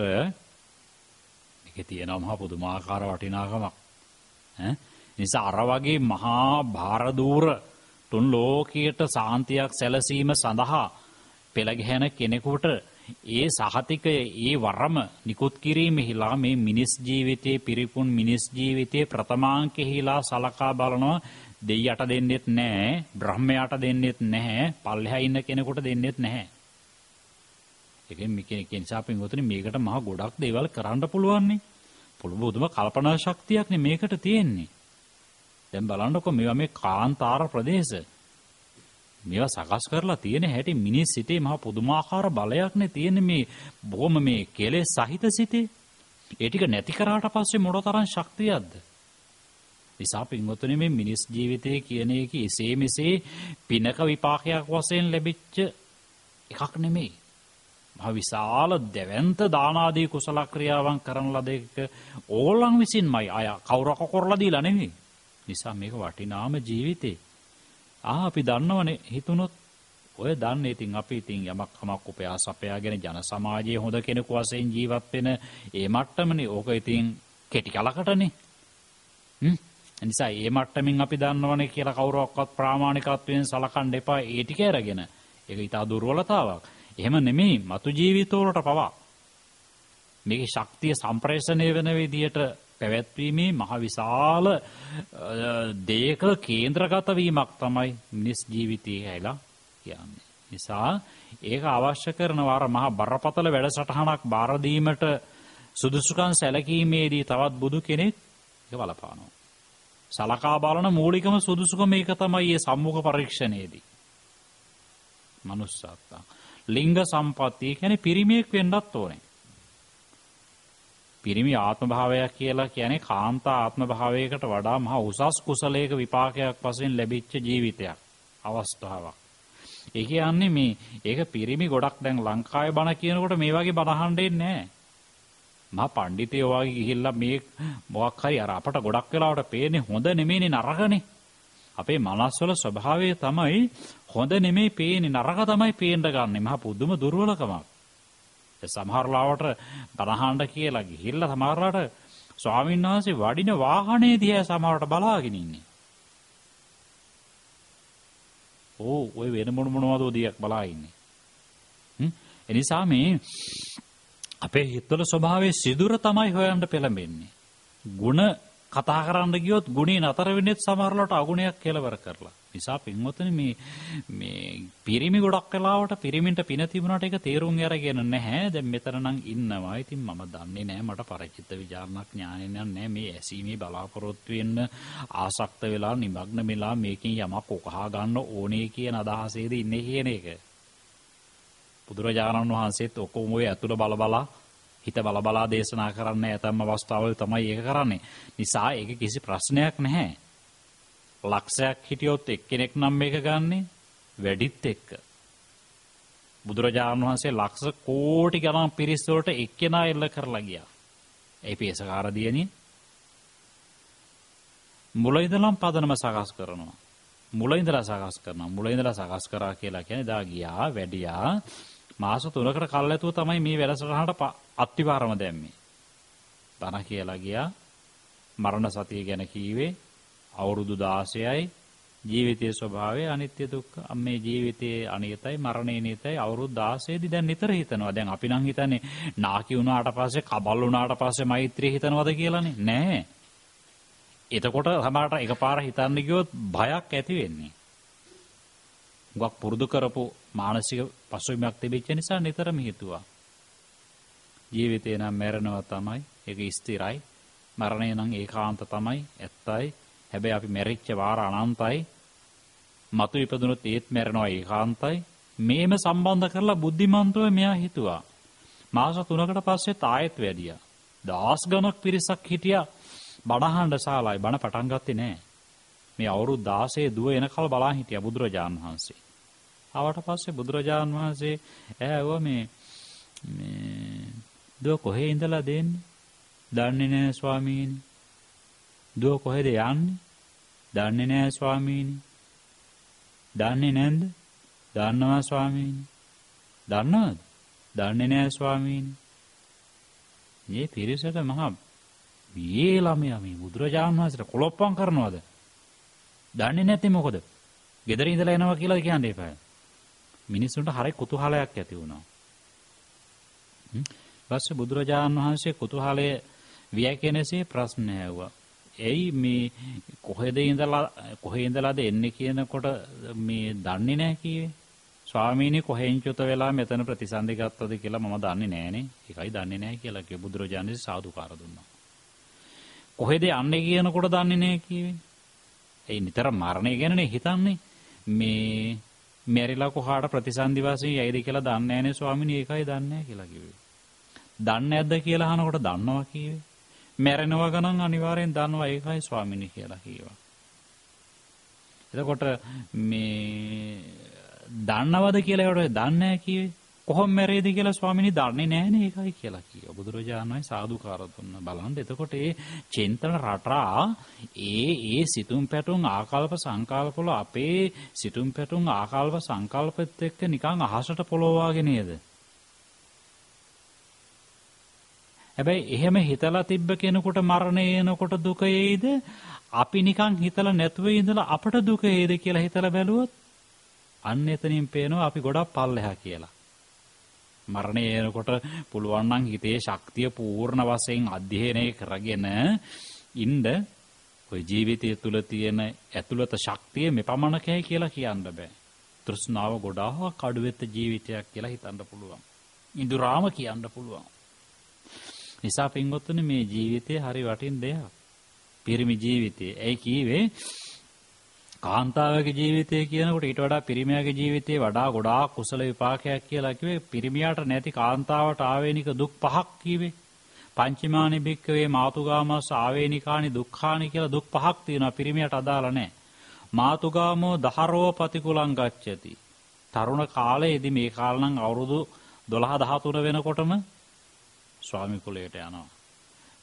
මේකේ තියෙනවා මහා පුදුමාකාර වටිනාකමක්. නිසා අර වගේ මහා භාර දූර තුන් ලෝකයට සාන්තියක් සැලසීම සඳහා පෙළ ගැහෙන කෙනෙකුට ඒ සහතිකය, ඒ වරම නිකුත් කිරීමෙහිලා මේ මිනිස් ජීවිතයේ පිරිපුන් මිනිස් ජීවිතයේ ප්‍රථමාංකෙහිලා සලකා බලනවා. දෙයියට දෙන්නෙත් නැහැ, බ්‍රහ්මයාට දෙන්නෙත් නැහැ, පල්ලෙහා ඉන්න කෙනෙකුට දෙන්නෙත් නැහැ. ඒකෙන් මේක නිසා පින්වතුනි මේකට මහා ගොඩක් දේවල් කරන්න පුළුවන් නේ. පුදුම කල්පනා ශක්තියක් නේ මේකට තියෙන්නේ. දැන් බලන්නකො මේවා මේ කාන්තාර ප්‍රදේශ. මේවා සකස් කරලා තියෙන හැටි මිනිස් සිතේ මහා පුදුමාකාර බලයක් නේ තියෙන්නේ මේ බොහොම මේ කෙලෙස් සහිත සිතේ. ඒ ටික නැති කරාට පස්සේ මොනතරම් ශක්තියක්ද? නිසා පින්වතුනි මේ මිනිස් ජීවිතය කියන එක එසේ මෙසේ පිනක විපාකයක් වශයෙන් ලැබිච්ච එකක් නෙමෙයි. මහ විශාල දෙවන්ත දාන ආදී කුසල ක්‍රියාවන් කරන ලද එක ඕලං විසින්මයි අය කවුරක කරලා දීලා නෙමෙයි. නිසා මේක වටිනාම ජීවිතේ. අපි දන්නවනේ හිතුනොත් ඔය දන්නේ ඉතින් අපි ඉතින් යමක් කමක් උපයාස අපයාගෙන ජන සමාජයේ හොඳ කෙනෙකු වශයෙන් ජීවත් වෙන ඒ මට්ටමනේ. ඕක ඉතින් කෙටි කලකටනේ. නිසා ඒ මට්ටමින් අපි දන්නවනේ කියලා කවුරක්වත් ප්‍රාමාණිකත්වයෙන් සලකන්න එපා. ඒ ටික අරගෙන ඒක ඊට දුර්වලතාවක්. එහෙම නෙමෙයි මතු ජීවිතවලට පවා මේකේ ශක්තිය සම්ප්‍රේෂණය වෙන විදියට පැවැත්වීමේ මහ විශාල දේක කේන්ද්‍රගත වීමක් තමයි මිනිස් ජීවිතයේ හැලා කියන්නේ. නිසා ඒක අවශ්‍ය කරනවා අර මහ බරපතල වැඩසටහනක් බාර දීමට සුදුසුකම් සැලකීමේදී තවත් බුදු කෙනෙක් ඒක බලපානවා. සලකා බලන මූලිකම සුදුසුකම මේක තමයි මේ සම්මුඛ පරීක්ෂණයේදී. මනුස්සත්ව ලිංග සම්පත්තිය කියන්නේ පිරිමියෙක් වෙන්නත් ඕනේ. පිරිමි ආත්ම භාවයක් කියලා කියන්නේ කාන්තා ආත්ම භාවයකට වඩා මහා උසස් කුසලයක විපාකයක් වශයෙන් ලැබිච්ච ජීවිතයක්, අවස්ථාවක්. ඒ කියන්නේ මේ ඒක පිරිමි ගොඩක් දැන් ලංකාවේ බණ කියනකොට මේ වගේ බණ අහන්නේ නැහැ. මහා පඬිතයෝ වගේ ගිහිල්ලා මේ මොකක් හරි අර අපට ගොඩක් වෙලාවට පේන්නේ හොඳ නෙමෙයිනේ නරකනේ. අපේ මනස්වල ස්වභාවය තමයි හොඳ නෙමෙයි පේන්නේ, නරක තමයි පේන්න ගන්නෙ. මහා පුදුම දුර්වලකමක්. සමහර ලාවට බණහඬ කියලා ගිහිල්ලා සමහරලාට ස්වාමීන් වහන්සේ වඩින වාහනේ දිහා සමහරට බලාගෙන ඉන්නේ. ඔය වෙන මොනවද දියක් බලා ඉන්නේ. එනිසා මේ අපේ හිතවල ස්වභාවයේ සිදුර තමයි හොයන්න පෙළඹෙන්නේ. ಗುಣ කතා කරන්න ගියොත් ගුණේ නතර වෙන්නේ සමහරලාට අගුණයක් කෙලවර කරලා. නිසා පින්වතුනි මේ පිරිමි ගොඩක් වෙලාවට පිරිමින්ට පින තිබුණාට ඒක තේරුම් අරගෙන නැහැ. දැන් මෙතන නම් ඉන්නවා. ඉතින් මම දන්නේ නැහැ, මට පරිචිත විචාරණක් ඥානෙ නැහැ. මේ ඇසීමේ බලාපොරොත්තු වෙන්න ආසක්ත වෙලා නිමග්න වෙලා මේකෙන් යමක් උකහා ගන්න ඕනේ කියන අදහසේද ඉන්නේ කියන එක. බුදුරජාණන් වහන්සේත් ඔක්කොම ඔය ඇතුළ බලබලා හිත බලබලා දේශනා කරන්නේ ඇතම් අවස්ථාවල තමයි ඒක කරන්නේ. නිසා ඒක කිසි ප්‍රශ්නයක් නැහැ. ලක්ෂයක් හිටියොත් එක්කෙනෙක් නම් මේක ගන්නෙ වැඩිත් එක්ක. බුදුරජාණන් වහන්සේ ලක්ෂ කෝටි ගණන් පිරිස් වලට එක්කෙනා එල්ල කරලා ගියා. ඒ පේසකාර දියණිය මුල ඉඳලම පදනම සකස් කරනවා. මුල ඉඳලා සකස් කරා කියලා කියන්නේ දා ගියා වැඩියා මාස 3කට කල් ඇතුව තමයි මේ වැඩසටහනට අත්විවරම දැම්මේ. බණ කියලා ගියා. මරණ සතිය ගැන කීවේ අවුරුදු 16යි. ජීවිතයේ ස්වභාවය අනිත්‍ය දුක්ඛ. මේ ජීවිතයේ අනියතයි, මරණය නියතයි. අවුරුදු 16 දී දැන් නිතර හිතනවා. දැන් අපි නම් හිතන්නේ නාකි වුණාට පස්සේ, කබල් වුණාට පස්සේ මෛත්‍රිය හිතනවද කියලානේ. නෑ. එතකොට සමහරට එකපාර හිතන්න ගියොත් භයක් ඇති වෙන්නේ. මුගක් පුරුදු කරපු මානසික පසුබිමක් තිබෙච්ච නිසා නිතරම හිතුවා. ජීවිතේ නම් මැරෙනවා තමයි. ඒක ස්ථිරයි. මරණය නම් ඒකාන්ත තමයි. ඇත්තයි. හැබැයි අපි මැරිච්ච වාර අනන්තයි. මතු ඉපදුනොත් ඒත් මැරෙනවා ඒකාන්තයි. මේම සම්බන්ධ කරලා බුද්ධිමන්තව මෙයා හිතුවා. මාස 3කට පස්සේ තායෙත් වැඩියා. දහස් ගණක් පිරිසක් හිටියා. බණහඬ ශාලායි බණ පටන් ගත්තේ නැහැ. මේ අවුරුදු 16 දුව එනකල් බලා හිටියා බුදුරජාණන් වහන්සේ. ආවට පස්සේ බුදුරජාණන් වහන්සේ ඇහුවා මේ දුව කොහේ ඉඳලා දෙන්නේ? දන්නේ නැහැ ස්වාමීනි. දුව කොහෙද යන්නේ? දන්නේ නැහැ ස්වාමීනි. දන්නේ නැන්ද? දන්නවා ස්වාමීනි. දන්නවද? දන්නේ නැහැ ස්වාමීනි. මේ පිරිසට මහා මේ ළමයා මේ බුදුරජාණන් වහන්සේට කොලොප්පම් කරනවද? දන්නේ නැති මොකද? ගෙදර ඉඳලා එනවා කියලා කියන්නේ එපා. මිනිස්සුන්ට හරිය කුතුහලයක් ඇති වුණා. ඊපස්සේ බුදුරජාණන් වහන්සේ කුතුහලය වියකෙනසේ ප්‍රශ්න ඇහුවා. එයි මේ කොහේ ඉඳලාද එන්නේ කියනකොට මේ දන්නේ නැහැ කියේ. ස්වාමීනි කොහෙන් චුත වෙලා මෙතන ප්‍රතිසන්දි ගත්තද කියලා මම දන්නේ නැහනේ. ඒකයි දන්නේ නැහැ කියලා කිව්ව බුදුරජාණන් වහන්සේ සාදුකාර දුන්නා. කොහෙද යන්නේ කියනකොට දන්නේ නැහැ කියේ. ඒ නිතර මරණය ගැනනේ හිතන්නේ. මේ මෙරිලා කොහාට ප්‍රතිසන්දි වාසී යයිද කියලා දන්නේ නැහනේ ස්වාමීනි. ඒකයි දන්නේ නැහැ කියලා කිව්වේ. දන්නේ නැද්ද කියලා අහනකොට දන්නවා කිව්වේ. මැරෙනවා ගණන් අනිවාර්යෙන් දන්නවා ඒකයි ස්වාමීනි කියලා කිව්වා. එතකොට මේ දන්නවද කියලා ඒකට දන්නේ නැහැ කිව්වේ. කොහොම මැරෙයිද කියලා ස්වාමීනි දන්නේ නැහනේ ඒකයි කියලා කිව්වා. බුදුරජාණන් වහන්සේ සාදුකාර දුන්නා. බලන්න එතකොට ඒ චින්තන රටා ඒ සිතුම් පැතුම් ආකල්ප සංකල්ප වල අපේ සිතුම් පැතුම් ආකල්ප සංකල්පෙත් එක්ක නිකන් අහසට පොළොවාගේ නේද? හැබැයි එහෙම හිතලා තිබ්බ කෙනෙකුට මරණය එනකොට දුක එයිද? අපි නිකන් හිතලා නැතුව ඉඳලා අපට දුක එයිද කියලා හිතලා බැලුවොත් අන්න එතනින් පේනවා අපි ගොඩක් පල්ලෙහා කියලා. මරණය එනකොට පුළුවන් නම් හිතේ ශක්තිය පූර්ණ වශයෙන් අධ්‍යයනය කරගෙන ඉන්න ඔය ජීවිතය තුළ තියෙන ඇතුළත ශක්තිය මෙපමණකයි කියලා කියන්න බෑ. තෘෂ්ණාව ගොඩාක් අඩුවෙත් ජීවිතයක් කියලා හිතන්න පුළුවන්. ඉඳුරාම කියන්න පුළුවන්. නිසා පින්වත්නි මේ ජීවිතය හරි වටින දෙයක්. පිරිමි ජීවිතය. ඒ කීවේ කාන්තාවගේ ජීවිතය කියනකොට ඊට වඩා පිරිමියාගේ ජීවිතේ වඩා ගොඩාක් කුසල විපාකයක් කියලා කිව්වේ. පිරිමියාට නැති කාන්තාවට ආවේනික දුක් පහක් කිව්වේ. පංචමානි භික්කවේ මාතුගාමස් ආවේනිකානි දුක්ඛානි කියලා දුක් පහක් තියෙනවා. පිරිමියාට අදාළ නැහැ. මාතුගාමෝ දහරෝ පතිකුලං ගච්ඡති. තරුණ කාලයේදී මේ කාල නම් අවුරුදු 12 13 වෙනකොටම ස්වාමි කුලයට යනවා.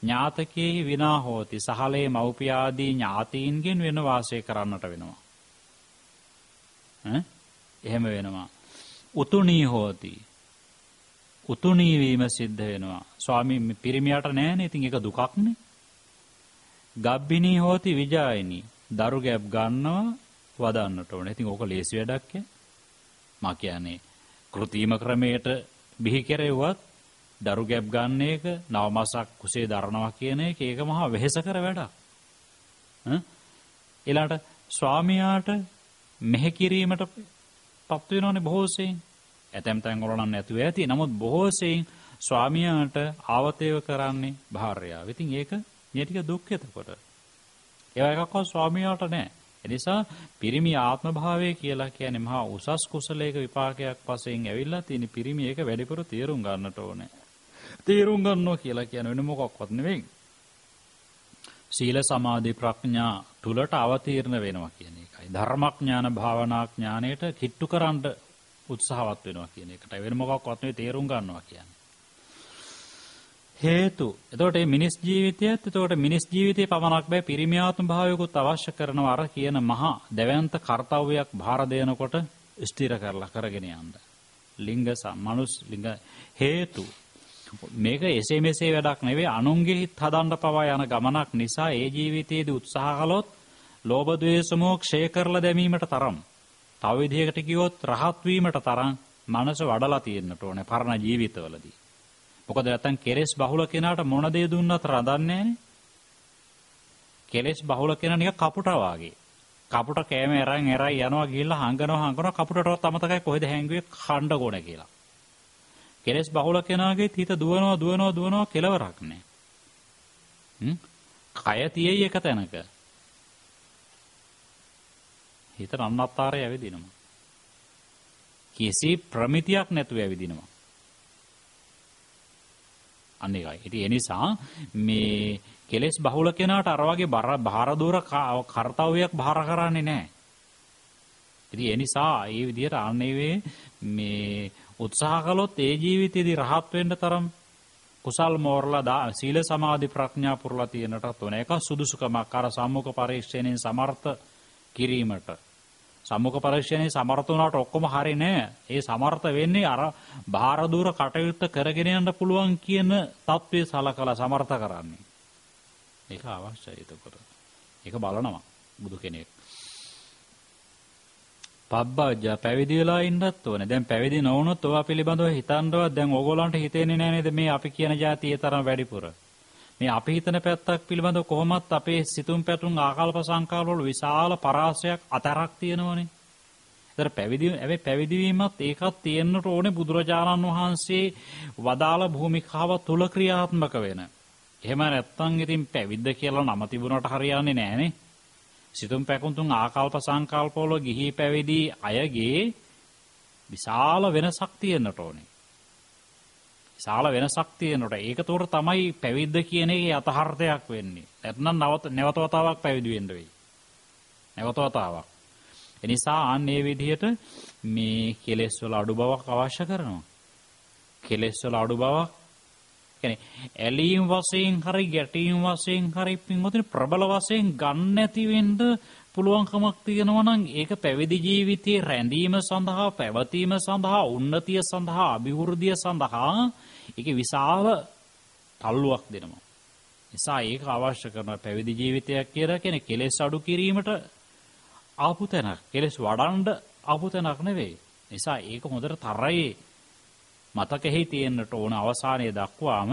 ඥාතකේ විනා හෝති. සහලේ මව්පියාදී ඥාතීන්ගෙන් වෙන වාසය කරන්නට වෙනවා. එහෙම වෙනවා. උතුණී හෝති. උතුණී වීම සිද්ධ වෙනවා. ස්වාමි පිරිමියාට නැහැනේ. ඉතින් ඒක දුකක්නේ. ගබ්බිනී හෝති විජායිනී. දරු ගැබ් ගන්නවා වදන්නට ඕනේ. ඉතින් ඕක ලේසි වැඩක් ඈ. මා කියන්නේ කෘත්‍රිම ක්‍රමයට බිහි කෙරෙව්වත් දරු ගැබ් ගන්න එක 9 මාසක් කුසේ දරනවා කියන එක ඒක මහා වෙහෙසකර වැඩක්. ඊළඟට ස්වාමියාට මෙහෙ කිරීමට පත් වෙනවනේ බොහෝ සෙයින්. ඇතැම් තැන් වල නම් නැතුව ඇති. නමුත් බොහෝ සෙයින් ස්වාමියාට ආවතේව කරන්නේ භාර්යාව. ඉතින් ඒක මේ ටික දුක් එතකොට. ඒවා එකක්වත් ස්වාමියාට නැහැ. ඒ නිසා පිරිමි ආත්ම භාවය කියලා කියන්නේ මහා උසස් කුසලයක විපාකයක් වශයෙන් ඇවිල්ලා තියෙන පිරිමි ඒක වැඩිපුර තේරුම් ගන්නට ඕනේ. තේරුම් ගන්නවා කියලා කියන්නේ වෙන මොකක්වත් නෙවෙයි. සීල සමාධි ප්‍රඥා තුලට අවතීර්ණ වෙනවා කියන එකයි. ධර්මඥාන භාවනා ඥාණයට කිට්ටු කරන්න උත්සාහවත් වෙනවා කියන එකටයි. වෙන මොකක්වත් නෙවෙයි තේරුම් ගන්නවා කියන්නේ. හේතු. එතකොට මේ මිනිස් ජීවිතයත් එතකොට මිනිස් ජීවිතේ පමණක් බෑ පිරිමි ආත්ම භාවයකුත් අවශ්‍ය කරනවා අර කියන මහා දැවැන්ත කාර්යයක් භාර දෙනකොට ස්ථිර කරලා කරගෙන යන්න. ලිංග මනුස් ලිංග හේතු. මේක එසේ මෙසේ වැඩක් නෙවෙයි අනුන්ගේ හිත හදන්න පවා යන ගමනක් නිසා ඒ ජීවිතයේදී උත්සාහ කළොත් ලෝභ ද්වේෂ මොහ ක්ෂය කරලා දැමීමට තරම් තව විදිහකට කිව්වොත් රහත් වීමට තරම් මනස වඩලා තියෙන්නට ඕනේ පරණ ජීවිතවලදී. මොකද නැත්තම් කෙලෙස් බහුල කෙනාට මොන දේ දුන්නත් රඳන්නේ නැහනේ. කෙලෙස් බහුල කෙනා නිකන් කපුටා වාගේ. කපුට කෑම එරන් යනවා ගිහිල්ලා හංගනවා කපුටටවත් අමතකයි කොහෙද හැංගුවේ කණ්ඩ ගොණ කියලා. කෙලෙස් බහුල කෙනාගේ හිත දුවනවා කෙලවරක් නැහැ. කය තියෙයි එක තැනක. හිත රන්නත්තරේ ඇවිදිනවා. කිසි ප්‍රමිතියක් නැතුව ඇවිදිනවා. අනේකයි. ඉතින් ඒ නිසා මේ කෙලෙස් බහුල කෙනාට අර වගේ භාර දూర කාර්යයක් භාර කරන්නේ නැහැ. ඉතින් ඒ නිසා මේ විදිහට ආන්නේ මේ උත්සාහ කළොත් ඒ ජීවිතයේදී රහත් වෙන්න තරම් කුසල් මෝරලා සීල සමාධි ප්‍රඥා පුරලා තියෙනටත් ඕන. ඒක සුදුසුකමක් අර සම්මුඛ පරීක්ෂණයෙන් සමර්ථ කිරීමට. සම්මුඛ පරීක්ෂණයේ සමර්ථ වුණාට ඔක්කොම හරි නෑ. ඒ සමර්ථ වෙන්නේ අර බාහිර දూరు කටයුත්ත කරගෙන යන්න පුළුවන් කියන தત્ත්වය සලකලා සමර්ථ කරන්නේ. ඒක අවශ්‍යයි එතකොට. ඒක බලනවා බුදු කෙනෙක්. පබ්බජ්ජ පැවිදි වෙලා ඉන්නත් ඕනේ. දැන් පැවිදි නොවුනොත් ඔවා පිළිබඳව හිතන්නවත් දැන් ඕගොල්ලන්ට හිතෙන්නේ නැහැ නේද මේ අපි කියන જાතියේ තරම් වැඩිපුර. මේ අපි හිතන පැත්තක් පිළිබඳව කොහොමත් අපේ සිතුම් පැතුම් ආකල්ප සංකල්ප වල විශාල පරාසයක් අතරක් තියෙනවනේ. ඒතර පැවිදි වීමත් ඒකත් තියෙන්නට ඕනේ බුදුරජාණන් වහන්සේ වදාළ භූමිකාව තුල ක්‍රියාත්මක වෙන. එහෙම නැත්නම් ඉතින් පැවිද්ද කියලා නම තිබුණාට හරියන්නේ නැහනේ. සිතුම් පැතුම් ආකල්ප සංකල්ප වල ගිහි පැවිදි අයගේ විශාල වෙනසක් තියෙන්නට ඕනේ. විශාල වෙනසක් තියෙනකොට ඒක තොර තමයි පැවිද්ද කියන එකේ යථාර්ථයක් වෙන්නේ. නැත්නම් නැවත වතාවක් පැවිදි වෙන්න වෙයි. නැවත වතාවක්. ඒ නිසා අන්නේ විදිහට මේ කෙලෙස් වල අඩු බවක් අවශ්‍ය කරනවා. කෙලෙස් වල අඩු බවක් කියන්නේ ඇලීම් වශයෙන් හරි ගැටීම් වශයෙන් හරි පින්වතුනි ප්‍රබල වශයෙන් ගන්න නැති වෙන්න පුළුවන්කමක් තියෙනවා නම් ඒක පැවිදි ජීවිතයේ රැඳීම සඳහා පැවතීම සඳහා උන්නතිය සඳහා අභිවෘද්ධිය සඳහා ඒක විශාල තල්ලුවක් දෙනවා. නිසා ඒක අවශ්‍ය කරන පැවිදි ජීවිතයක් කියලා කියන්නේ කෙලෙස් අඩු කිරීමට ආපු තැනක්. කෙලෙස් වඩන්න ආපු තැනක් නෙවෙයි. නිසා ඒක හොඳට තරයේ මතකෙහි තියෙන්නට ඕන අවසානයේ දක්වාම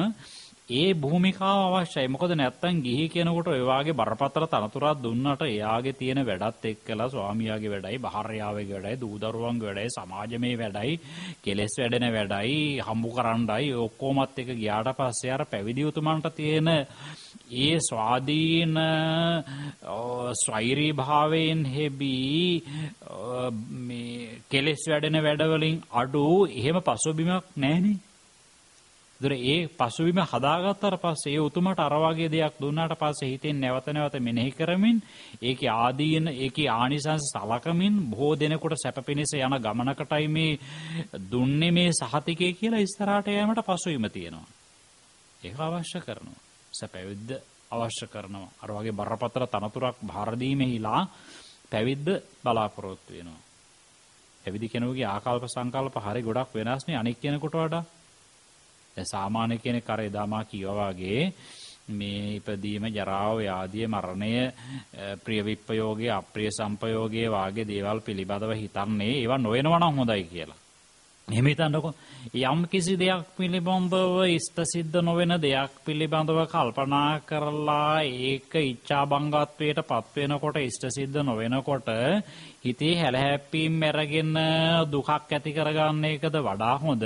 ඒ භූමිකාව අවශ්‍යයි. මොකද නැත්තම් ගිහි කෙනෙකුට ඒ වාගේ බරපතල තනතුරක් දුන්නට එයාගේ තියෙන වැඩත් එක්කලා ස්වාමියාගේ වැඩයි, භාර්යාවගේ වැඩයි, දූ දරුවන්ගේ වැඩයි, සමාජමේ වැඩයි, කෙලෙස් වැඩෙන වැඩයි, හම්බු කරන්නයි ඔක්කොමත් එක ගියාට පස්සේ අර පැවිදි උතුමන්ට තියෙන ඒ ස්වාධීන ස්වෛරී භාවයෙන් හැබී මේ කෙලෙස් වැඩෙන වැඩවලින් අඩු එහෙම පසුබිමක් නැහනේ. ඒ පසුබිම හදාගත්තාට පස්සේ ඒ උතුමට අර වගේ දෙයක් දුන්නාට පස්සේ හිතෙන් නැවත නැවත මෙනෙහි කරමින් ඒකේ ආදීන ඒකේ ආනිසංස සලකමින් බොහෝ දෙනෙකුට සැප පිණිස යන ගමනකටයි මේ දුන්නේ මේ සහතිකය කියලා ඉස්සරහට යෑමට පසුබිම තියෙනවා. ඒක අවශ්‍ය කරනවා. පැවිද්ද අවශ්‍ය කරනවා. අර වගේ බරපතල තනතුරක් භාර දීමෙහිලා පැවිද්ද බලාපොරොත්තු වෙනවා. පැවිදි කෙනෙකුගේ ආකල්ප සංකල්ප හරි ගොඩක් වෙනස්නේ අනික් කෙනෙකුට වඩා. දැන් සාමාන්‍ය කෙනෙක් අර එදාමා කියවා වගේ මේ ඉපදීම ජරාව ව්‍යාධිය මරණය ප්‍රිය විප්පයෝගය අප්‍රිය සංපයෝගය වාගේ දේවල් පිළිබඳව හිතන්නේ ඒවා නොවෙනවා නම් හොඳයි කියලා. එහෙම හිතන්නකො යම් කිසි දෙයක් පිළිබඳව ඉෂ්ට සිද්ධ නොවන දෙයක් පිළිබඳව කල්පනා කරලා ඒක ඉච්ඡා බංගත්වයට පත් වෙනකොට ඉෂ්ට සිද්ධ නොවෙනකොට හිතේ හැලහැප්පීම් අරගෙන දුකක් ඇති කරගන්න එකද වඩා හොඳ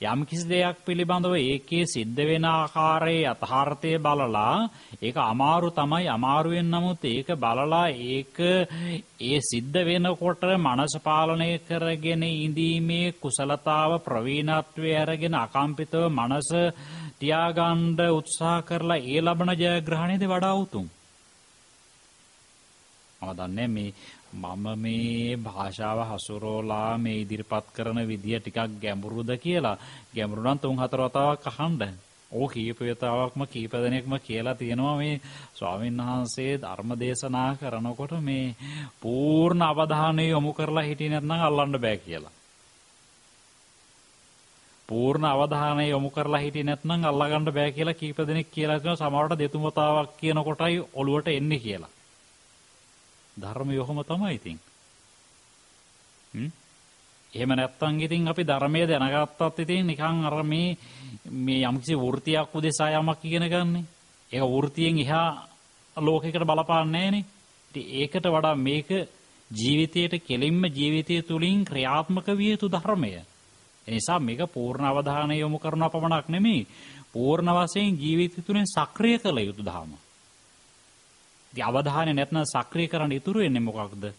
යම් කිසි දෙයක් පිළිබඳව ඒකේ සිද්ධ වෙන ආකාරයේ යථාර්ථය බලලා ඒක අමාරු තමයි අමාරුවෙන් නමුත් ඒක බලලා ඒක ඒ සිද්ධ වෙනකොට මනස පාලනය කරගෙන ඉඳීමේ කුසලතාව ප්‍රවීණත්වය අරගෙන අකම්පිතව මනස තියාගන්න උත්සාහ කරලා ඒ ලබන ජයග්‍රහණයද වඩා උතුම්. මම දන්නේ මම මේ භාෂාව හසුරෝලා මේ ඉදිරිපත් කරන විදිය ටිකක් ගැඹුරුද කියලා. ගැඹුරු නම් 3-4 වතාවක් අහන්න. ඕක කීප වතාවක්ම කීප දෙනෙක්ම කියලා තියෙනවා මේ ස්වාමීන් වහන්සේ ධර්ම දේශනා කරනකොට මේ පූර්ණ අවධානය යොමු කරලා හිටියේ නැත්නම් අල්ලන්න බෑ කියලා. පූර්ණ අවධානය යොමු කරලා හිටියේ නැත්නම් අල්ලගන්න බෑ කියලා කීප දෙනෙක් කියලා තියෙනවා. සමහරවිට දෙතුන් වතාවක් කියනකොටයි ඔළුවට එන්නේ කියලා. ධර්මය ඔහොම තමයි ඉතින්. එහෙම නැත්තම් ඉතින් අපි ධර්මයේ දැනගත්තත් ඉතින් නිකන් අර මේ යම්කිසි වෘත්තියක් උදෙසා යමක් ඉගෙන ගන්නෙ. ඒක වෘත්තියෙන් එහා ලෝකයකට බලපාන්නේ නැහනේ. ඉතින් ඒකට වඩා මේක ජීවිතයට කෙලින්ම ජීවිතය තුලින් ක්‍රියාත්මක විය යුතු ධර්මය. ඒ නිසා මේක පූර්ණ අවධානය යොමු කරන පමණක් නෙමෙයි පූර්ණ වශයෙන් ජීවිතය තුලින් සක්‍රිය කළ යුතු ධර්ම. අවධානය නැත්නම් සක්‍රිය කරන්න ඉතුරු වෙන්නේ මොකක්ද?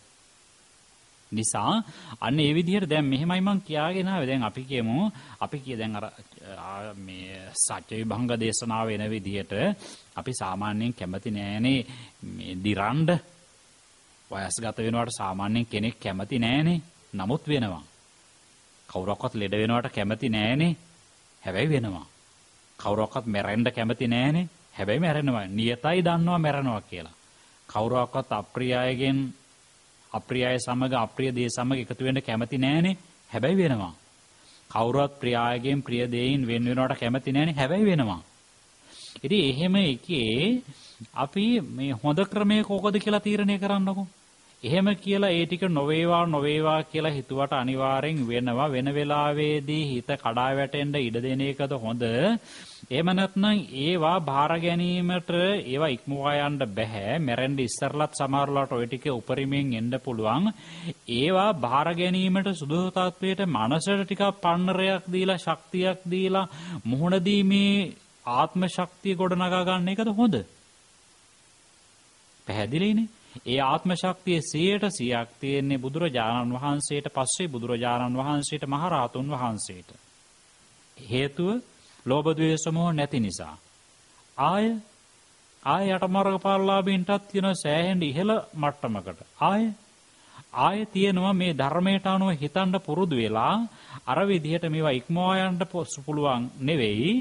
නිසා අන්න ඒ විදිහට දැන් මෙහෙමයි මම කියාගෙන ආවේ. දැන් අපි කියමු දැන් අර මේ සත්‍ය විභංග දේශනාව වෙන විදිහට අපි සාමාන්‍යයෙන් කැමති නෑනේ මේ දිරන්න. වයස්ගත වෙනවට සාමාන්‍යයෙන් කෙනෙක් කැමති නෑනේ. නමුත් වෙනවා. කවුරක්වත් ලෙඩ වෙනවට කැමති නෑනේ. හැබැයි වෙනවා. කවුරක්වත් මැරෙන්න කැමති නෑනේ. හැබැයි මැරෙනවා. නියතයි දන්නවා මැරෙනවා කියලා. කවුරක්වත් අප්‍රිය අයගෙන් අප්‍රිය අය සමග අප්‍රිය දේ සමග එකතු වෙන්න කැමති නෑනේ. හැබැයි වෙනවා. කවුරුවත් ප්‍රිය අයගෙන් ප්‍රිය දේයින් වෙන වෙනවට කැමති නෑනේ. හැබැයි වෙනවා. ඉතින් එහෙම එකේ අපි මේ හොඳ ක්‍රමය කොකද කියලා තීරණය කරන්නකෝ. එහෙම කියලා ඒ ටික නොවේවා කියලා හිතුවට අනිවාර්යෙන් වෙනවා. වෙන වෙලාවේදී හිත කඩා වැටෙන්න ඉඩ දෙන එකද හොඳ. එහෙම නැත්නම් ඒවා බාර ගැනීමට ඒවා ඉක්මවා යන්න බෑ. මැරෙන්න ඉස්සරලත් සමහරලාට ওই ටික උපරිමයෙන් එන්න පුළුවන්. ඒවා බාර ගැනීමට සුදුසු තත්වයට මනසට ටිකක් පන්නරයක් දීලා ශක්තියක් දීලා මුහුණ දීමේ ආත්ම ශක්තිය ගොඩනගා ගන්න එකද හොඳ. පැහැදිලිනේ. ඒ ආත්ම ශක්තිය 100% තියෙන්නේ බුදුරජාණන් වහන්සේට පස්සේ බුදුරජාණන් වහන්සේට මහරහතුන් වහන්සේට. හේතුව ලෝභ ද්වේෂ මොහ නැති නිසා. ආය යටමාර්ගඵලලාභීන්ටත් තියෙන සෑහෙන ඉහළ මට්ටමකට. ආය තියෙනවා මේ ධර්මයට අනුව හිතන්න පුරුදු වෙලා අර විදිහට මේවා ඉක්මවා යන්න පුළුවන් නෙවෙයි.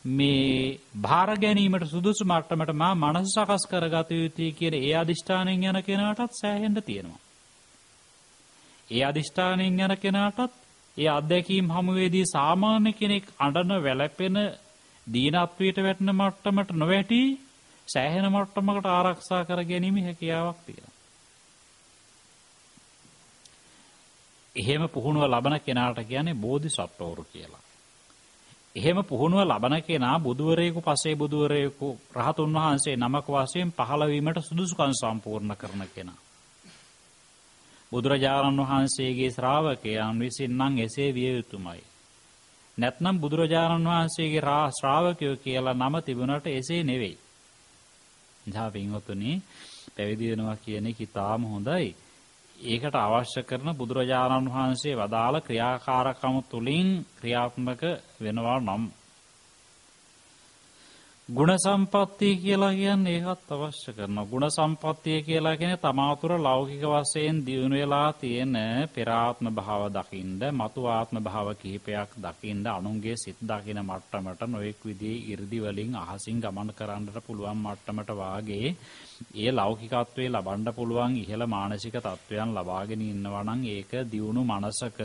මේ භාර ගැනීමට සුදුසු මට්ටමට මා මනස සකස් කරගත යුතුයි කියන ඒ අදිෂ්ඨානයෙන් යන කෙනාටත් සෑහෙන්න තියෙනවා. ඒ අදිෂ්ඨානයෙන් යන කෙනාටත් ඒ අත්දැකීම් හමුවේදී සාමාන්‍ය කෙනෙක් අඬන වැළපෙන දීනත්වයට වැටෙන මට්ටමට නොවැටි සෑහෙන මට්ටමකට ආරක්ෂා කර ගැනීම හැකියාවක් තියෙනවා. එහෙම පුහුණුව ලබන කෙනාට කියන්නේ බෝධිසත්වවරු කියලා. එහෙම පුහුණුව ලබන කෙනා බුදුවරයෙකු පසේ බුදුවරයෙකු රහතුන් වහන්සේ නමක වශයෙන් පහළ වීමට සුදුසුකම් සම්පූර්ණ කරන කෙනා. බුදුරජාණන් වහන්සේගේ ශ්‍රාවකයන් විසින් නම් එසේ විය යුතුමයි. නැත්නම් බුදුරජාණන් වහන්සේගේ ශ්‍රාවකයෝ කියලා නම තිබුණට එසේ නෙවෙයි. එදා පින්වතුනි පැවිදි වෙනවා කියන එක ඉතාම හොඳයි. ඒකට අවශ්‍ය කරන බුදුරජාණන් වහන්සේ වදාළ ක්‍රියාකාරකම් තුලින් ක්‍රියාත්මක වෙනවා නම් ගුණ සම්පත්තිය කියලා කියන්නේ ඒකත් අවශ්‍ය කරනවා. ගුණ සම්පත්තිය කියලා කියන්නේ තමා තුර ලෞකික වශයෙන් දියුණු වෙලා තියෙන පෙර ආත්ම භාව දකින්න, මතු ආත්ම භාව කිහිපයක් දකින්න, අනුන්ගේ සිත් දකින මට්ටමට නොඑක් විදිහේ 이르දි වලින් අහසින් ගමන් කරන්නට පුළුවන් මට්ටමට වාගේ ඒ ලෞකිකත්වයේ ලබන්න පුළුවන් ඉහළ මානසික තත්වයන් ලබාගෙන ඉන්නවා නම් ඒක දියුණු මනසක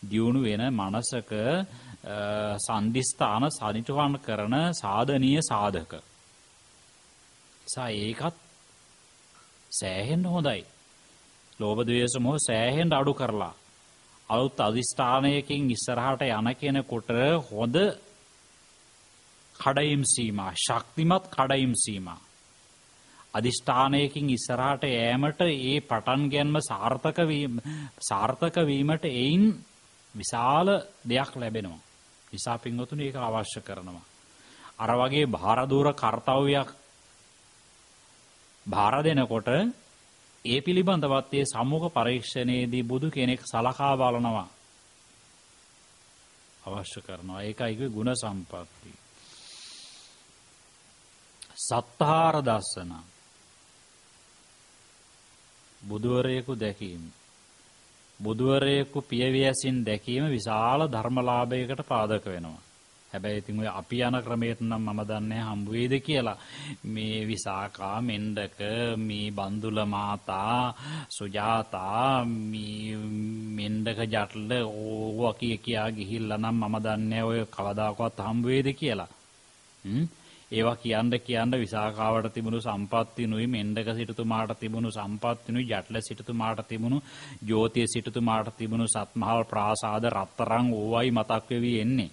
දියුණු වෙන මනසක සම්දිස්ථාන සනිටුහන් කරන සාධනීය සාධක. ඒකත් සෑහෙන්න හොඳයි. ලෝභ ද්වේෂ මොහ සෑහෙන්න අඩු කරලා අලුත් අදිස්ථානයකින් ඉස්සරහට යන කෙනෙකුට හොඳ කඩයිම් සීමා, ශක්තිමත් කඩයිම් සීමා. අදිෂ්ඨානයකින් ඉස්සරහට යෑමට ඒ පටන් ගැනීම සාර්ථක වීමට එයින් විශාල දෙයක් ලැබෙනවා. නිසා පින්වතුනි ඒක අවශ්‍ය කරනවා. අර වගේ භාරදූර කාර්යයක් භාර දෙනකොට ඒ පිළිබඳවත් ඒ සම්මුඛ පරීක්ෂණයේදී බුදු කෙනෙක් සලකා බලනවා. අවශ්‍ය කරනවා. ඒකයි ගුණ සම්පatti. සත්තාර දර්ශන බුදුවරයෙකු දැකීම. බුදුවරයෙකු පියවියසින් දැකීම විශාල ධර්මලාභයකට පාදක වෙනවා. හැබැයි ඉතින් ඔය අපි යන ක්‍රමයට නම් මම දන්නේ හම්බ වෙයිද කියලා. මේ විසාකා, මෙණ්ඩක, මේ බන්දුල මාතා, සුජාතා, මේ මෙණ්ඩක ජට්ල ඕවා කියා ගිහිල්ලා නම් මම දන්නේ ඔය කවදාකවත් හම්බ වෙයිද කියලා. ඒවා කියන්න විසාකාවට තිබුණු සම්පත්තිනුයි, මෙණ්ඩක සිටුතුමාට තිබුණු සම්පත්තිනුයි, ජට්ල සිටුතුමාට තිබුණු, ජෝතිය සිටුතුමාට තිබුණු සත්මහල් ප්‍රාසාද රත්තරන් ඕවයි මතක් වෙවි එන්නේ.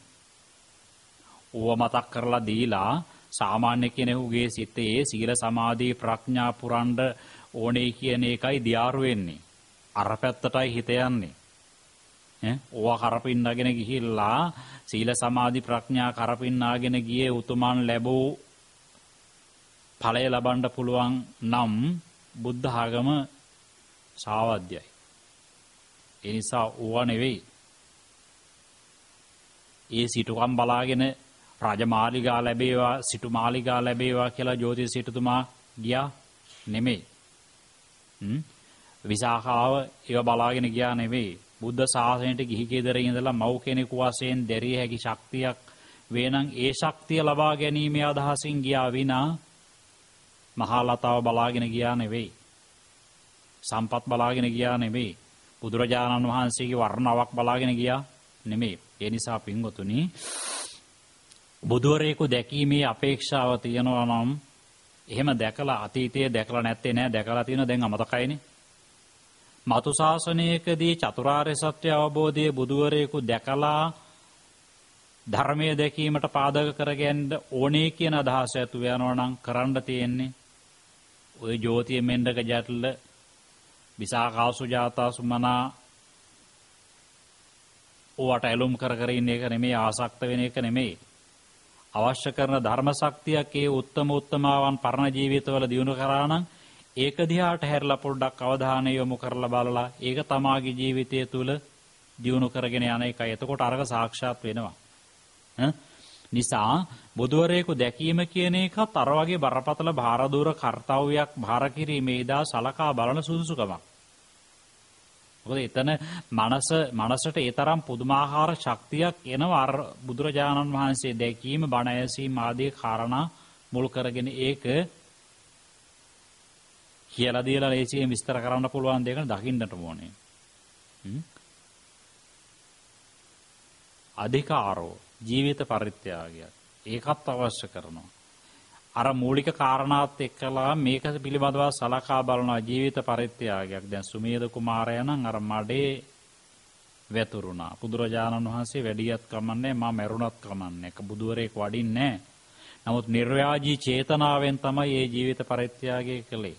ඕව මතක් කරලා දීලා සාමාන්‍ය කෙනෙකුගේ සිතේ සීල සමාධි ප්‍රඥා පුරන්න ඕනේ කියන එකයි දියාරු වෙන්නේ. අර පැත්තටයි හිත යන්නේ. ඕවා කරපින්නගෙන ගිහිල්ලා සීල සමාධි ප්‍රඥා කරපින්නාගෙන ගියේ උතුමන් ලැබූ ඵලය ලබන්න පුළුවන් නම් බුද්ධ ආගම සාවද්‍යයි. ඒ නිසා ඕවා නෙවෙයි. ඒ සිටුකම් බලාගෙන රාජමාලිගා ලැබේවා, සිටුමාලිගා ලැබේවා කියලා ජෝතිෂ සිටුතුමා ගියා නෙමෙයි. විසාඛාව ඒව බලාගෙන ගියා නෙවෙයි. බුද්ධ ශාසනයට ගිහි ගෙදරින් ඉඳලා මව් කෙනෙකු වශයෙන් දැරිය හැකි ශක්තියක් වේනම් ඒ ශක්තිය ලබා ගැනීමේ අදහසින් ගියා විනා මහා ලතාව බලාගෙන ගියා නෙවෙයි. සම්පත් බලාගෙන ගියා නෙවෙයි. බුදුරජාණන් වහන්සේගේ වර්ණාවක් බලාගෙන ගියා නෙමෙයි. ඒ නිසා පින්වතුනි බුදුවරයෙකු දැකීමේ අපේක්ෂාව තියනවා නම් එහෙම දැකලා අතීතයේ දැකලා නැත්තේ නෑ. දැකලා තියෙන දැන් අමතකයිනේ. මතු ශාසනයකදී චතුරාර්ය සත්‍ය අවබෝධයේ බුදුවරයෙකු දැකලා ධර්මයේ දැකීමට පාදක කරගන්න ඕනේ කියන අදහස ඇතු වෙනවා නම් කරන්න තියෙන්නේ ඔය ජෝතිය මෙන්ඩක ජටල විසාඛා සුජාතා සුමනා ඕවට ඇලුම් කර කර ඉන්න එක නෙමෙයි, ආසක්ත වෙන එක නෙමෙයි. අවශ්‍ය කරන ධර්ම ශක්තියක් ඒ උත්තමාවන් පරණ ජීවිතවල දිනු කරා නම් ඒක දිහාට හැරිලා පොඩ්ඩක් අවධානය යොමු කරලා බලලා ඒක තමාගේ ජීවිතය තුළ දිනු කරගෙන යන එකයි. එතකොට අරක සාක්ෂාත් වෙනවා. නිසා බුදුවරයෙකු දැකීම කියන එකත් අර වගේ බරපතල භාරදූර කර්තව්‍යයක් භාර කිරීමේදා සලකා බලන සුදුසුකමක්. මොකද එතන මනසට ඒ තරම් පුදුමාකාර ශක්තියක් එනවා අර බුදුරජාණන් වහන්සේ දැකීම බණ ඇසීම ආදී කාරණා මුල් කරගෙන ඒක කියලා දීලා ලේසියෙන් විස්තර කරන්න පුළුවන් දෙයක් දකින්නට ඕනේ. අධිකාරෝ ජීවිත පරිත්‍යාගයක් ඒකත් අවශ්‍ය කරනවා. අර මූලික කාරණාත් එක්කලා මේක පිළිබඳව සලකා බලනවා ජීවිත පරිත්‍යාගයක්. දැන් සුමේද කුමාරයා නම් අර මඩේ වැතුරුණා. බුදුරජාණන් වහන්සේ වැඩියත් කමන්නේ මම මැරුණත් කමන්නේ. ඒක බුදුවරයෙක් වඩින්නේ නැහැ. නමුත් නිර්ව්‍යාජී චේතනාවෙන් තමයි මේ ජීවිත පරිත්‍යාගය කළේ.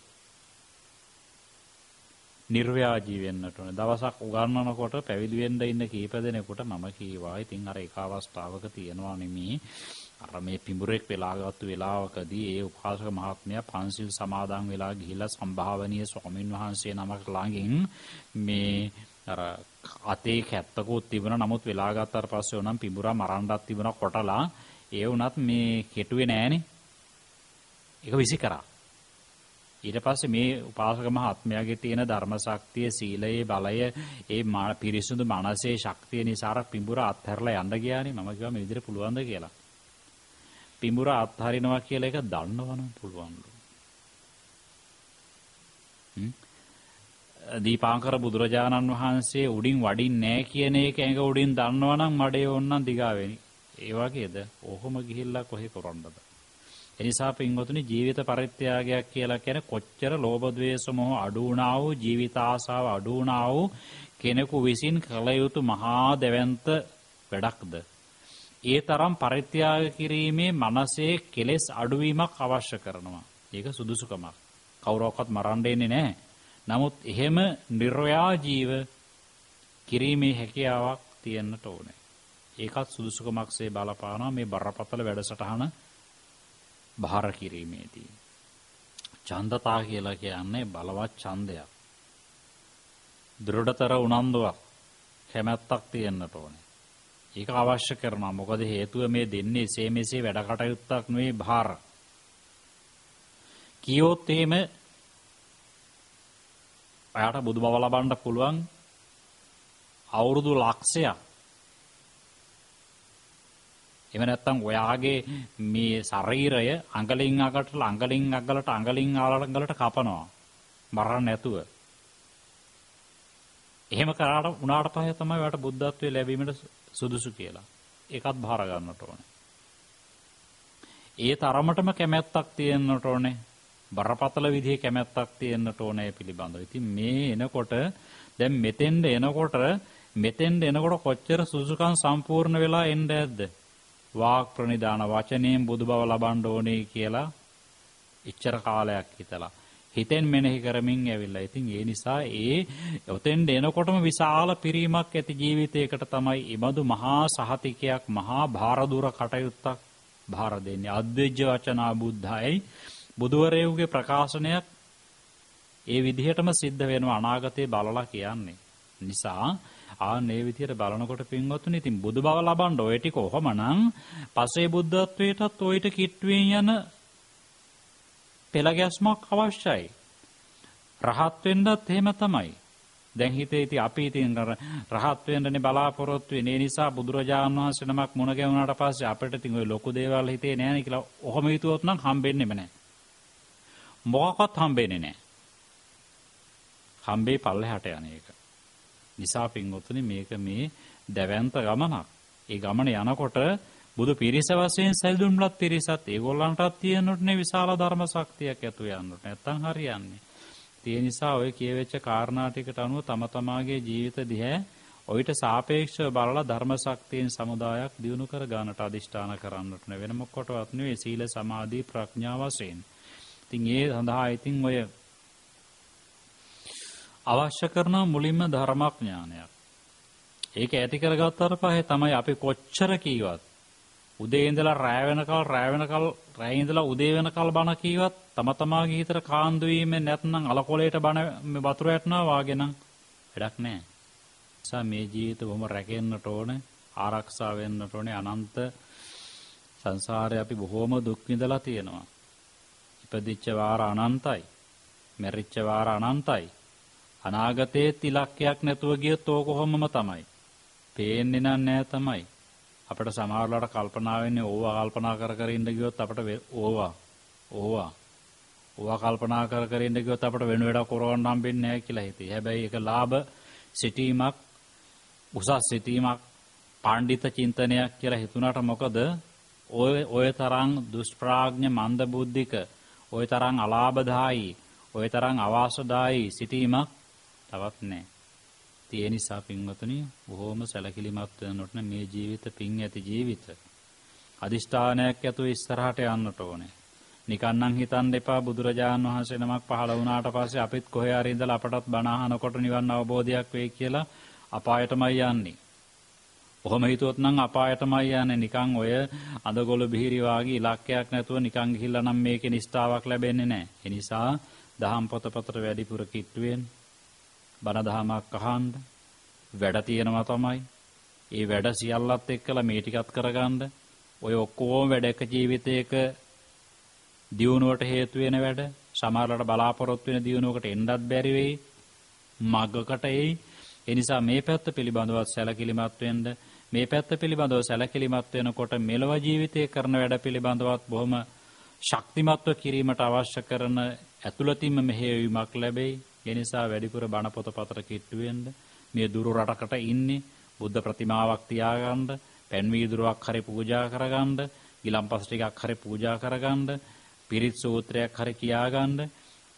නිර්ව්‍යාජී වෙන්නට ඕනේ. දවසක් උගන්වනකොට පැවිදි වෙන්න ඉන්න කීප දෙනෙකුට මම කීවා. ඉතින් අර එක අවස්ථාවක තියෙනවා නෙමේ. අර මේ පිඹුරෙක් වෙලාගත්තු වෙලාවකදී ඒ උපාසක මහත්මයා පන්සිල් සමාදන් වෙලා ගිහිලා සම්භාවනීය ස්වාමීන් වහන්සේ නමක් ළඟින් මේ අර අතේ කැත්තකුත් තිබුණා. නමුත් වෙලා ගත්තාට පස්සේ උනම් පිඹුරා මරන්නත් තිබුණා කොටලා. ඒ වුණත් මේ කෙටුවේ නෑනේ. ඒක විසි කරා. ඊට පස්සේ මේ උපාසක මහත්මයාගේ තියෙන ධර්ම ශක්තිය, සීලයේ බලය, ඒ පිරිසුදු මනසේ ශක්තිය නිසා පිඹුර අත්හැරලා යන්න ගියානේ. මම කිව්වා මේ විදිහට පුළුවන්ද කියලා. පිඹුර අත්හරිනවා කියලා එක දන්නවනම් පුළුවන්ලු. දීපාංකර බුදුරජාණන් වහන්සේ උඩින් වඩින්නේ නැහැ කියන එක ඇඟ උඩින් දන්නවනම් මඩේ ඕන්නම් දිගා වෙනි. ඒ වගේද? ඔහොම ගිහිල්ලා කොහේ කරන්නද? එනිසා පින්වතුනි ජීවිත පරිත්‍යාගයක් කියලා කියන්නේ කොච්චර ලෝභ ද්වේෂ මොහ අඩු වුණා වූ ජීවිත ආසාව අඩු වුණා වූ කෙනෙකු විසින් කළ යුතු මහා දෙවන්ත වැඩක්ද? ඒ තරම් පරිත්‍යාග කිරීමේ මනසේ කෙලෙස් අඩුවීමක් අවශ්‍ය කරනවා. ඒක සුදුසුකමක්. කවුරක්වත් මරන්න දෙන්නේ නැහැ. නමුත් එහෙම නිර්ව්‍යාජීව කිරීමේ හැකියාවක් තියෙන්නට ඕනේ. ඒකත් සුදුසුකමක්සේ බලපානවා මේ බරපතල වැඩසටහන භාර කිරීමේදී. ඡන්දතා කියලා කියන්නේ බලවත් ඡන්දයක්. දෘಢතර උනන්දුවක්, කැමැත්තක් තියෙන්නට ඕනේ. ඒක අවශ්‍ය කරනවා. මොකද හේතුව මේ දෙන්නේ එසේ මෙසේ වැඩ කටයුත්තක් නෙවෙයි භාර. කියොත් එහෙම ඔයාට බුදු බව ලබන්න පුළුවන් අවුරුදු ලක්ෂයක්. එහෙම නැත්නම් ඔයාගේ මේ ශරීරය අඟලින් අඟට අඟලින් අඟලට අඟලින් අඟලට කපනවා මරන්න නැතුව. එහෙම කරාට උනාට පස්සේ තමයි ඔයාට බුද්ධත්වයේ ලැබීමට සුදුසු කියලා. ඒකත් බාර ගන්නට ඕනේ. ඒ තරමටම කැමැත්තක් තියෙන්නට ඕනේ. බරපතල විදිහේ කැමැත්තක් තියෙන්නට ඕනේ පිළිබඳව. ඉතින් මේ එනකොට දැන් මෙතෙන්ද එනකොට කොච්චර සුසුකම් සම්පූර්ණ වෙලා එන්න ඇද්ද? වාක් ප්‍රනිදාන වචනයෙන් බුදු බව ලබන්න ඕනේ කියලා ඉච්ඡර කාලයක් හිතලා හිතෙන් මෙනෙහි කරමින් ඇවිල්ලා. ඉතින් ඒ නිසා ඔතෙන්ද එනකොටම විශාල පිරීමක් ඇති ජීවිතයකට තමයි ඊබඳු මහා සහතිකයක් මහා භාරදූර කටයුත්තක් භාර දෙන්නේ. අද්විජ්ජ වචනා බුද්ධයි බුදුවරයෙකුගේ ප්‍රකාශනයක් ඒ විදිහටම සිද්ධ වෙනවා අනාගතේ බලලා කියන්නේ. නිසා ආන්නේ විදිහට බලනකොට පින්වත්නි ඉතින් බුදු බව ලබන්න ඔය ටික කොහොමනම් පසේ බුද්ධත්වයටත් ඔයිට කිට්ටුවෙන් යන පෙළ ගැස්මක් අවශ්‍යයි. රහත් වෙන්නත් එහෙම තමයි. දැන් හිතේ ඉතින් අපි ඉතින් රහත් වෙන්නනේ බලාපොරොත්තු වෙන්නේ. ඒ නිසා බුදුරජාණන් වහන්සේ නමක් මුණ ගැහුණාට පස්සේ අපිට ඉතින් ওই ලොකු දේවල් හිතේ නෑනේ කියලා ඔහොම හිතුවොත් නම් හම්බෙන්නේම නෑ. මොකක්වත් හම්බෙන්නේ නෑ. හම්බේ පල්ලෙහාට යන එක. නිසා පින්වතුනි මේක මේ දැවැන්ත ගමනක්. ඒ ගමන යනකොට බුදු පිරිස වශයෙන් සැලදුම්ලත් පිරිසත් ඒගොල්ලන්ටත් තියෙනුනේ විශාල ධර්ම ශක්තියක් ඇතු යන්නට. නැත්තම් හරියන්නේ. ඒ නිසා ඔය කියවෙච්ච කාරණා ටිකට අනුව තම තමාගේ ජීවිත දිහා ඔయిత සාපේක්ෂව බලලා ධර්ම ශක්තියෙන් සමුදායක් දියුණු කර ගන්නට අදිෂ්ඨාන කරන්නට වෙන මොකටවත් නෙවෙයි සීල සමාධි ප්‍රඥා වශයෙන්. ඉතින් ඒ සඳහා ඉතින් ඔය අවශ්‍ය කරන මුලින්ම ධර්මඥානයක්. ඒක ඇති කරගත්තාට පස්සේ තමයි අපි කොච්චර කීවත් උදේ ඉඳලා රැය ඉඳලා උදේ වෙනකල් බණ කීවත් තම තමාගේ හිතට කාන්දු වීමේ නැත්නම් අලකොලේට බණ වතුර වැටෙනවා වාගේ නම් වැඩක් නැහැ. නිසා මේ ජීවිත බොහොම රැකෙන්නට ඕනේ, ආරක්ෂා වෙන්නට ඕනේ. අනන්ත සංසාරේ අපි බොහොම දුක් විඳලා තියෙනවා. ඉපදිච්ච වාර අනන්තයි. මැරිච්ච වාර අනන්තයි. අනාගතයේ ඉලක්කයක් නැතුව ගියොත් ඕක කොහොමම තමයි. පේන්නේ නැහැ තමයි. අපිට සමහරවල්ලාට කල්පනා වෙන්නේ ඕවා කල්පනා කර ඉන්න ගියොත් අපිට ඕවා කල්පනා කර ඉන්න ගියොත් අපිට වෙන වැඩක් කරවන්න හම්බෙන්නේ නැහැ කියලා හිතේ. හැබැයි ඒක ලාභ සිටීමක්, උසස් සිටීමක්, පාණ්ඩිත චින්තනයක් කියලා හිතුණාට මොකද ඔය තරම් දුෂ්ප්‍රාඥ මන්ද බුද්ධික, ඔය තරම් අලාභදායි, ඔය තරම් අවාසදායි සිටීමක් තවත් නැහැ. ඒ නිසා පින්වතුනි බොහොම සැලකිලිමත් වෙනකොට මේ ජීවිත පින් ඇති ජීවිත. අදිෂ්ඨානයක් ඇතුව ඉස්සරහට යන්නට ඕනේ. නිකන් නම් හිතන්න එපා බුදුරජාණන් වහන්සේ නමක් පහළ වුණාට පස්සේ අපිත් කොහේ හරි ඉඳලා අපටත් බණ අහනකොට නිවන් අවබෝධයක් වෙයි කියලා අපායටමයි යන්නේ. ඔහොම හිතුවොත් නම් අපායටමයි යන්නේ. නිකන් ඔය අඳගොළු බිහිරි වාගේ ඉලක්කයක් නැතුව නිකන් ගිහිල්ලා නම් මේකේ නිස්තාවක් ලැබෙන්නේ නැහැ. ඒ නිසා දහම් පොතපතට වැඩිපුර කිට්ටුවෙන් බණ දහමක් අහන්න වැඩ තියෙනවා තමයි. ඒ වැඩ සියල්ලත් එක්කලා මේ ටිකත් කරගන්න. ඔය ඔක්කොම වැඩ එක ජීවිතයක දියුණුවට හේතු වෙන වැඩ. සමහරවල්ලාට බලාපොරොත්තු වෙන දියුණුවකට එන්නත් බැරි වෙයි. මග්ගකට එයි. ඒ නිසා මේ පැත්ත පිළිබඳව සැලකිලිමත් වෙන්න. මේ පැත්ත පිළිබඳව සැලකිලිමත් වෙනකොට මෙලව ජීවිතයේ කරන වැඩ පිළිබඳවත් බොහොම ශක්තිමත්ව කිරීමට අවශ්‍ය කරන ඇතුළතින්ම මෙහෙයවීමක් ලැබෙයි. ඒ නිසා වැඩිපුර බණ පොතපතට කිට්ටු වෙන්න. මේ දුරු රටකට ඉන්නේ බුද්ධ ප්‍රතිමාවක් තියාගන්න, පැන් වීදුරුවක් හරි පූජා කරගන්න, ගිලම්පස් ටිකක් හරි පූජා කරගන්න, පිරිත් සූත්‍රයක් හරි කියාගන්න,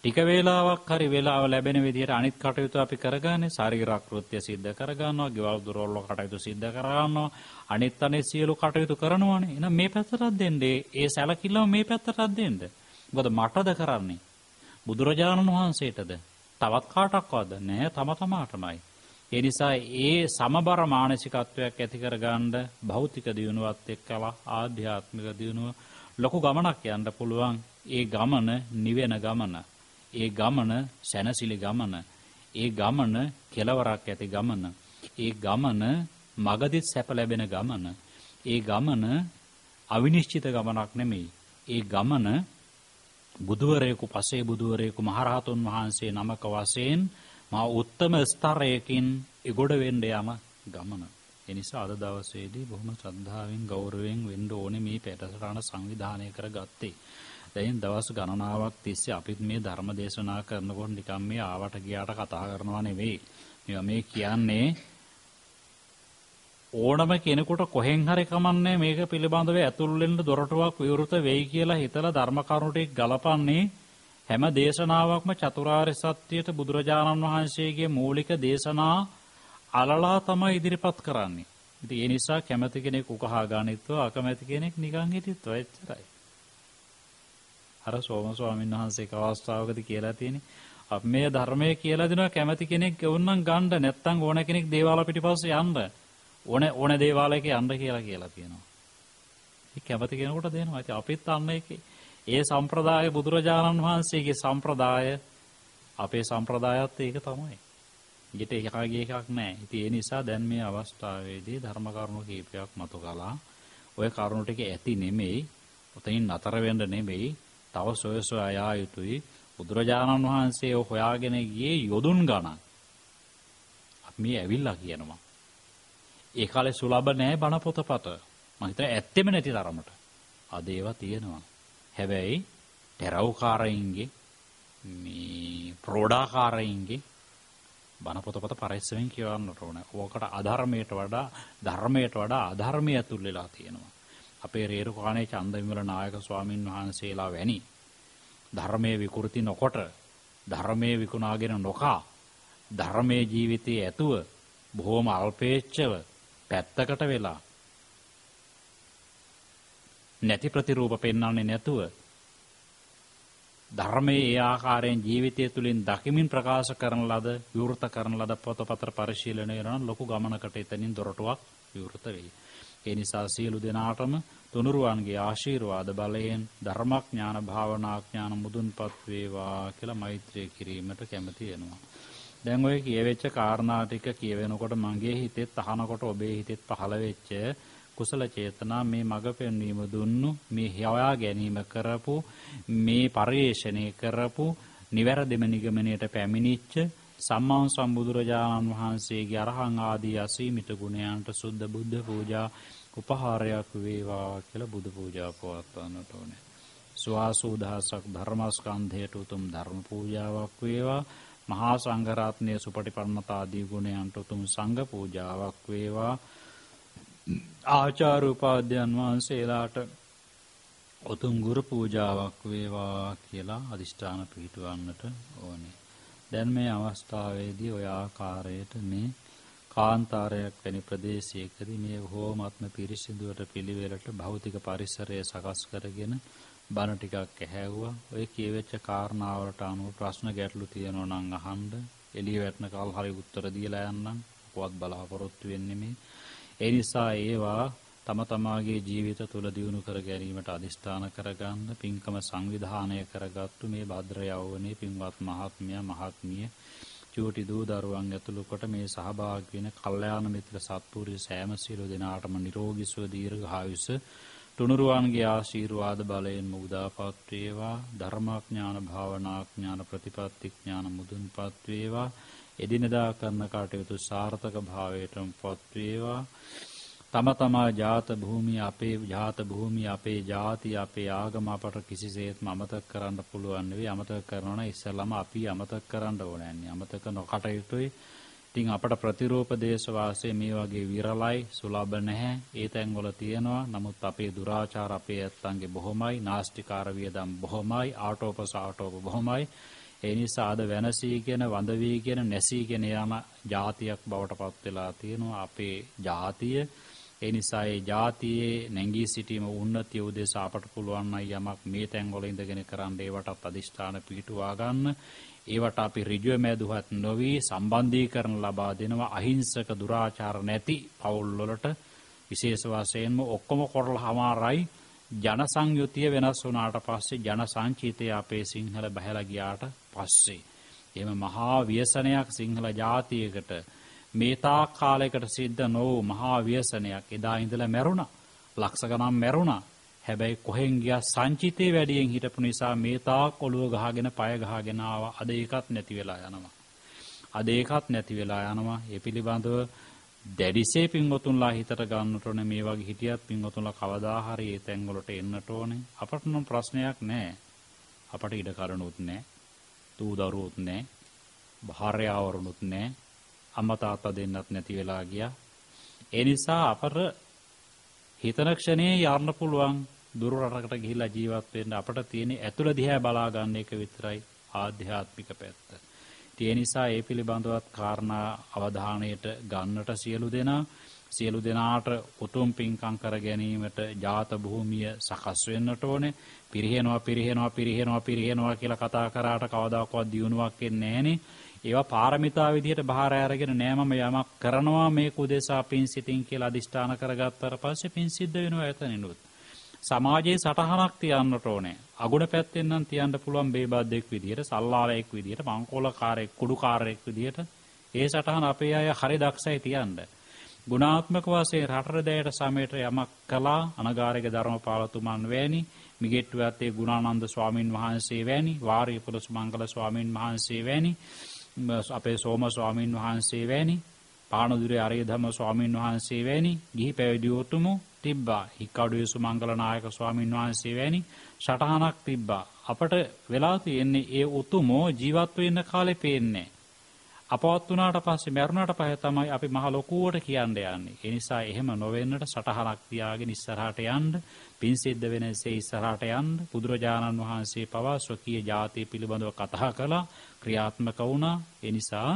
ටික වේලාවක් හරි වේලාව ලැබෙන විදිහට අනිත් කටයුතු අපි කරගන්නේ ශාරීරික කෘත්‍ය සිද්ධ කරගන්නවා, ගෙවල් දොරවල් කටයුතු සිද්ධ කරගන්නවා, අනිත් සියලු කටයුතු කරනවානේ. එහෙනම් මේ පැත්තටත් දෙන්නේ, ඒ සැලකිල්ලම මේ පැත්තටත් දෙන්න. මොකද මටද කරන්නේ? බුදුරජාණන් වහන්සේටද? තවත් කාටක්වද? නෑ, තම තමාටමයි. ඒ නිසා ඒ සමබර මානසිකත්වයක් ඇති කරගන්න භෞතික දියුණුවත් එක්කලා ආධ්‍යාත්මික දියුණුව ලොකු ගමනක් යන්න පුළුවන්. ඒ ගමන නිවෙන ගමන. ඒ ගමන සැනසිලි ගමන. ඒ ගමන කෙලවරක් ඇති ගමන. ඒ ගමන මගදිත් සැප ලැබෙන ගමන. ඒ ගමන අවිනිශ්චිත ගමනක් නෙමෙයි. ඒ ගමන බුදුවරයෙකු පසේ බුදුවරයෙකු මහරහතුන් වහන්සේ නමක වශයෙන් මා උත්තම ස්තරයකින් ඉගොඩ වෙන්න යම ගමන. ඒ නිසා අද දවසේදී බොහොම ශ්‍රද්ධාවෙන් ගෞරවයෙන් වෙන්න ඕනේ මේ පැටසටහන සංවිධානය කරගත්තේ. දැන් දවස් ගණනාවක් තිස්සේ අපිත් මේ ධර්ම දේශනා කරනකොට නිකම් මේ ආවට ගියාට කතා කරනවා නෙවෙයි. මේ කියන්නේ ඕනම කෙනෙකුට කොහෙන් හරි කමන්නේ මේක පිළිබඳව ඇතුල් වෙන්න දොරටුවක් විවෘත වෙයි කියලා හිතලා ධර්ම කරුණු ටික ගලපන්නේ හැම දේශනාවක්ම චතුරාර්ය සත්‍යයට බුදුරජාණන් වහන්සේගේ මූලික දේශනා අලලා තමයි ඉදිරිපත් කරන්නේ. ඉතින් ඒ නිසා කැමති කෙනෙක් උකහා ගන්නත්ව අකමැති කෙනෙක් නිකන් හිටියත් එච්චරයි. අර සෝම ස්වාමීන් වහන්සේ කවස්තාවකදී කියලා තියෙන්නේ අපි මේ ධර්මයේ කියලා දෙනවා කැමති කෙනෙක් වුණනම් ගන්න නැත්නම් ඕන කෙනෙක් දේවාල පිටිපස්සේ යන්න. ඕන දේවාලයක යන්න කියලා තියෙනවා. ඒ කැමති කෙනෙකුට දෙනවා. ඉතින් අපිත් අන්න ඒකේ ඒ සම්ප්‍රදාය බුදුරජාණන් වහන්සේගේ සම්ප්‍රදාය අපේ සම්ප්‍රදායත් ඒක තමයි. ඊට එකගේ එකක් නැහැ. ඉතින් ඒ නිසා දැන් මේ අවස්ථාවේදී ධර්ම කරුණු කීපයක් මතු කළා. ওই කරුණු ටික ඇති නෙමෙයි. උතනින් නතර වෙන්න නෙමෙයි. තව සොය සොයා යා යුතුයි. බුදුරජාණන් වහන්සේ හොයාගෙන ගියේ යොදුන් ගණන්. අපි මේ ඇවිල්ලා කියනවා. ඒ කාලේ සුලභ නැහැ බණ පොතපත. මම හිතන්නේ ඇත්තෙම නැති තරමට. අද ඒවා තියෙනවා. හැබැයි ටෙරව්කාරයින්ගේ මේ ප්‍රෝඩාකාරයින්ගේ බණ පොතපත පරිස්සමෙන් කියවන්නට ඕනේ. ඕකට අධර්මයට වඩා ධර්මයට වඩා අධර්මය ඇතුල් වෙලා තියෙනවා. අපේ රේරුකාණේ චන්දවිමල නායක ස්වාමින් වහන්සේලා වැනි ධර්මයේ විකෘති නොකොට ධර්මයේ විකුණාගෙන නොකා ධර්මයේ ජීවිතයේ ඇතුව බොහොම අල්පේච්ඡව පැත්තකට වෙලා නැති ප්‍රතිරූප පෙන්වන්නේ නැතුව ධර්මයේ ඒ ආකාරයෙන් ජීවිතය තුළින් දකිමින් ප්‍රකාශ කරන ලද විවෘත කරන ලද පොතපතර පරිශීලනය කරන ලොකු ගමනකට එතනින් දොරටුවක් විවෘත වෙයි. ඒ නිසා සියලු දෙනාටම තුනුරුවන්ගේ ආශිර්වාද බලයෙන් ධර්මඥාන භාවනාඥාන මුදුන්පත් වේවා කියලා මෛත්‍රී කිරීමට කැමති වෙනවා. දැන් ඔය කියවෙච්ච කාරණා ටික කියවෙනකොට මගේ හිතෙත් අහනකොට ඔබේ හිතෙත් පහළ වෙච්ච කුසල චේතනා මේ මඟ පෙන්වීම දුන්නු මේ හොයා ගැනීම කරපු මේ පරිශ්‍රණය කරපු නිවැරදිම නිගමනයට පැමිණිච්ච සම්මා සම්බුදුරජාණන් වහන්සේගේ අරහං ආදී අසීමිත ගුණයන්ට සුද්ධ බුද්ධ පූජා උපහාරයක් වේවා කියලා බුදු පූජා පවත්වන්නට ඕනේ. සුවාසූදහසක් ධර්මස්කන්ධයට උතුම් ධර්ම පූජාවක් වේවා. මහා සංඝරත්නයේ සුපටිපන්නතා ආදී ගුණයන්ට උතුම් සංඝ පූජාවක් වේවා. ආචාර්ය උපාධ්‍යයන් වහන්සේලාට උතුම් ගුරු පූජාවක් වේවා කියලා අදිෂ්ඨාන පිහිටවන්නට ඕනේ. දැන් මේ අවස්ථාවේදී ඔය ආකාරයට මේ කාන්තාරයක් වැනි ප්‍රදේශයකදී මේ බොහෝමත්ම පිරිසිදුවට පිළිවෙලට භෞතික පරිසරය සකස් කරගෙන බණ ටිකක් ඇහැව්වා. ඔය කියවෙච්ච කාරණාවලට අනුව ප්‍රශ්න ගැටලු තියෙනවා නම් අහන්න. එළිය වැටෙන කල් හරි උත්තර දීලා යන්නම්. කොහොත් බලාපොරොත්තු වෙන්නේ මේ. ඒ නිසා ඒවා තම තමාගේ ජීවිත තුළ දියුණු කර ගැනීමට අදිෂ්ඨාන කරගන්න පින්කම සංවිධානය කරගත්තු මේ භද්‍ර යෞවනයේ පින්වත් මහත්මිය මහත්මිය චූටි දූ දරුවන් ඇතුළු කොට මේ සහභාගී වෙන කල්යාණ මිත්‍ර සත්පුරුෂ සෑම සියලු දෙනාටම නිරෝගී සුව දීර්ඝායුෂ තුනුරුවන්ගේ ආශිර්වාද බලයෙන් උදාපත් වේවා. ධර්මාඥාන භාවනාඥාන ප්‍රතිපත්ති ඥාන මුදුන්පත් වේවා. එදිනදා කරන කටයුතු සාර්ථක භාවයටම පත් වේවා. තම තමා ජාත භූමිය අපේ ජාත භූමිය අපේ ජාතිය අපේ ආගම අපට කිසිසේත්ම අමතක කරන්න පුළුවන් නෙවෙයි. අමතක කරනවා නම් ඉස්සෙල්ලාම අපි අමතක කරන්න ඕනේ. අමතක නොකටයුතුයි. ඉතින් අපට ප්‍රතිරූප දේශ වාසයේ මේ වගේ විරලයි සුලභ නැහැ. ඒ තැන්වල තියෙනවා. නමුත් අපේ දුරාචාර අපේ ඇත්තන්ගේ බොහොමයි. නාස්තිකාර වියදම් බොහොමයි. ආටෝප බොහොමයි. ඒ නිසා අද වෙනසීගෙන වඳ වීගෙන නැසීගෙන යන ජාතියක් බවට පත් වෙලා තියෙනවා අපේ ජාතිය. ඒ නිසා ඒ ජාතියේ නැංගී සිටීම උන්නතිය උදෙසා අපට පුළුවන් නම් යමක් මේ තැන්වල ඉඳගෙන කරන්න ඒවටත් අදිෂ්ඨාන පිහිටුවා ගන්න. ඒවට අපි ඍජුව මැදුහත් නොවි සම්බන්ධීකරණ ලබා දෙනවා. අහිංසක දුරාචාර නැති පවුල් වලට විශේෂ වශයෙන්ම ඔක්කොම කරලා හමාරයි. ජන සංයුතිය වෙනස් වුණාට පස්සේ ජන සංචිතය අපේ සිංහල බහැලා ගියාට පස්සේ එහෙම මහා ව්‍යසනයක් සිංහල ජාතියකට මේ තාක් කාලයකට සිද්ධ නොවූ මහා ව්‍යසනයක් එදා ඉඳලා මැරුණා. ලක්ෂ ගණන් මැරුණා. හැබැයි කොහෙන් ගියා සංචිතේ වැඩියෙන් හිටපු නිසා මේ තාක් ඔළුව ගහගෙන පය ගහගෙන ආවා. අද ඒකත් නැති වෙලා යනවා. ඒ පිළිබඳව දැඩිසේ පින්වතුන්ලා හිතට ගන්නට ඕනේ. මේ වගේ හිටියත් පින්වතුන්ලා කවදා හරි ඒ තැන් වලට එන්නට ඕනේ. අපට නම් ප්‍රශ්නයක් නැහැ. අපට ඉඩ කරුණුත් නැහැ. දූ දරුවොත් නැහැ. භාර්යාවරුනුත් නැහැ. අම්මා තාත්තා දෙන්නත් නැති වෙලා ගියා. ඒ නිසා අපට හිතන ක්ෂණේ යන්න පුළුවන් දුර රටකට ගිහිල්ලා ජීවත් වෙන්න. අපට තියෙන ඇතුළ දිහා බලා ගන්න එක විතරයි ආධ්‍යාත්මික පැත්ත. ඒ නිසා ඒ පිළිබඳවත් කාරණා අවධානයට ගන්නට සියලු දෙනාට උතුම් පින්කම් කර ගැනීමට ජාත භූමිය සකස් වෙන්නට ඕනේ. පිරිහෙනවා කියලා කතා කරාට කවදාකවත් දියුණුවක් එන්නේ නැහනේ. ඒවා පාරමිතා විදියට බාහිර අරගෙන නෑ මම යමක් කරනවා මේ කුදෙසා පින් සිතින් කියලා අදිෂ්ඨාන කරගත්තාට පස්සේ පින් සිද්ධ වෙනවා එතනිනුත්. සමාජයේ සටහනක් තියන්නට ඕනේ. අගුණ පැත්තෙන් නම් තියන්න පුළුවන් බේබද්දෙක් විදියට, සල්ලාලයෙක් විදියට, මංකොලකාරයෙක්, කුඩුකාරයෙක් විදියට. ඒ සටහන අපේ අය හරි දක්ෂයි තියන්න. ගුණාත්මක වශයෙන් රටරදයට සමයට යමක් කළා අනගාരിക ධර්මපාලතුමන් වැනි මිගෙට්ටුවත්තේ ගුණානන්ද ස්වාමින් වහන්සේ වැනි වාරියපුර සුමංගල ස්වාමින් වහන්සේ වැනි අපේ සෝම ස්වාමින් වහන්සේ වැනි පානදුරේ අරියධම්ම ස්වාමින් වහන්සේ වැනි ගිහි පැවිදි උතුමු තිබ්බා. හික්කඩුවේ සුමංගල නායක ස්වාමින් වහන්සේ වැනි සටහනක් තිබ්බා. අපට වෙලා තියෙන්නේ ඒ උතුමෝ ජීවත් වෙන්න කාලේ පේන්නේ. අපවත් වුණාට පස්සේ මරුණාට පස්සේ තමයි අපි මහ ලොකුවට කියන්න යන්නේ. ඒ නිසා එහෙම නොවෙන්නට සටහනක් තියාගෙන ඉස්සරහට යන්න, පින් සිද්ධ වෙනසේ ඉස්සරහට යන්න. බුදුරජාණන් වහන්සේ පවා ස්වකීය ජාතිය පිළිබඳව කතා කළා, ක්‍රියාත්මක වුණා. ඒ නිසා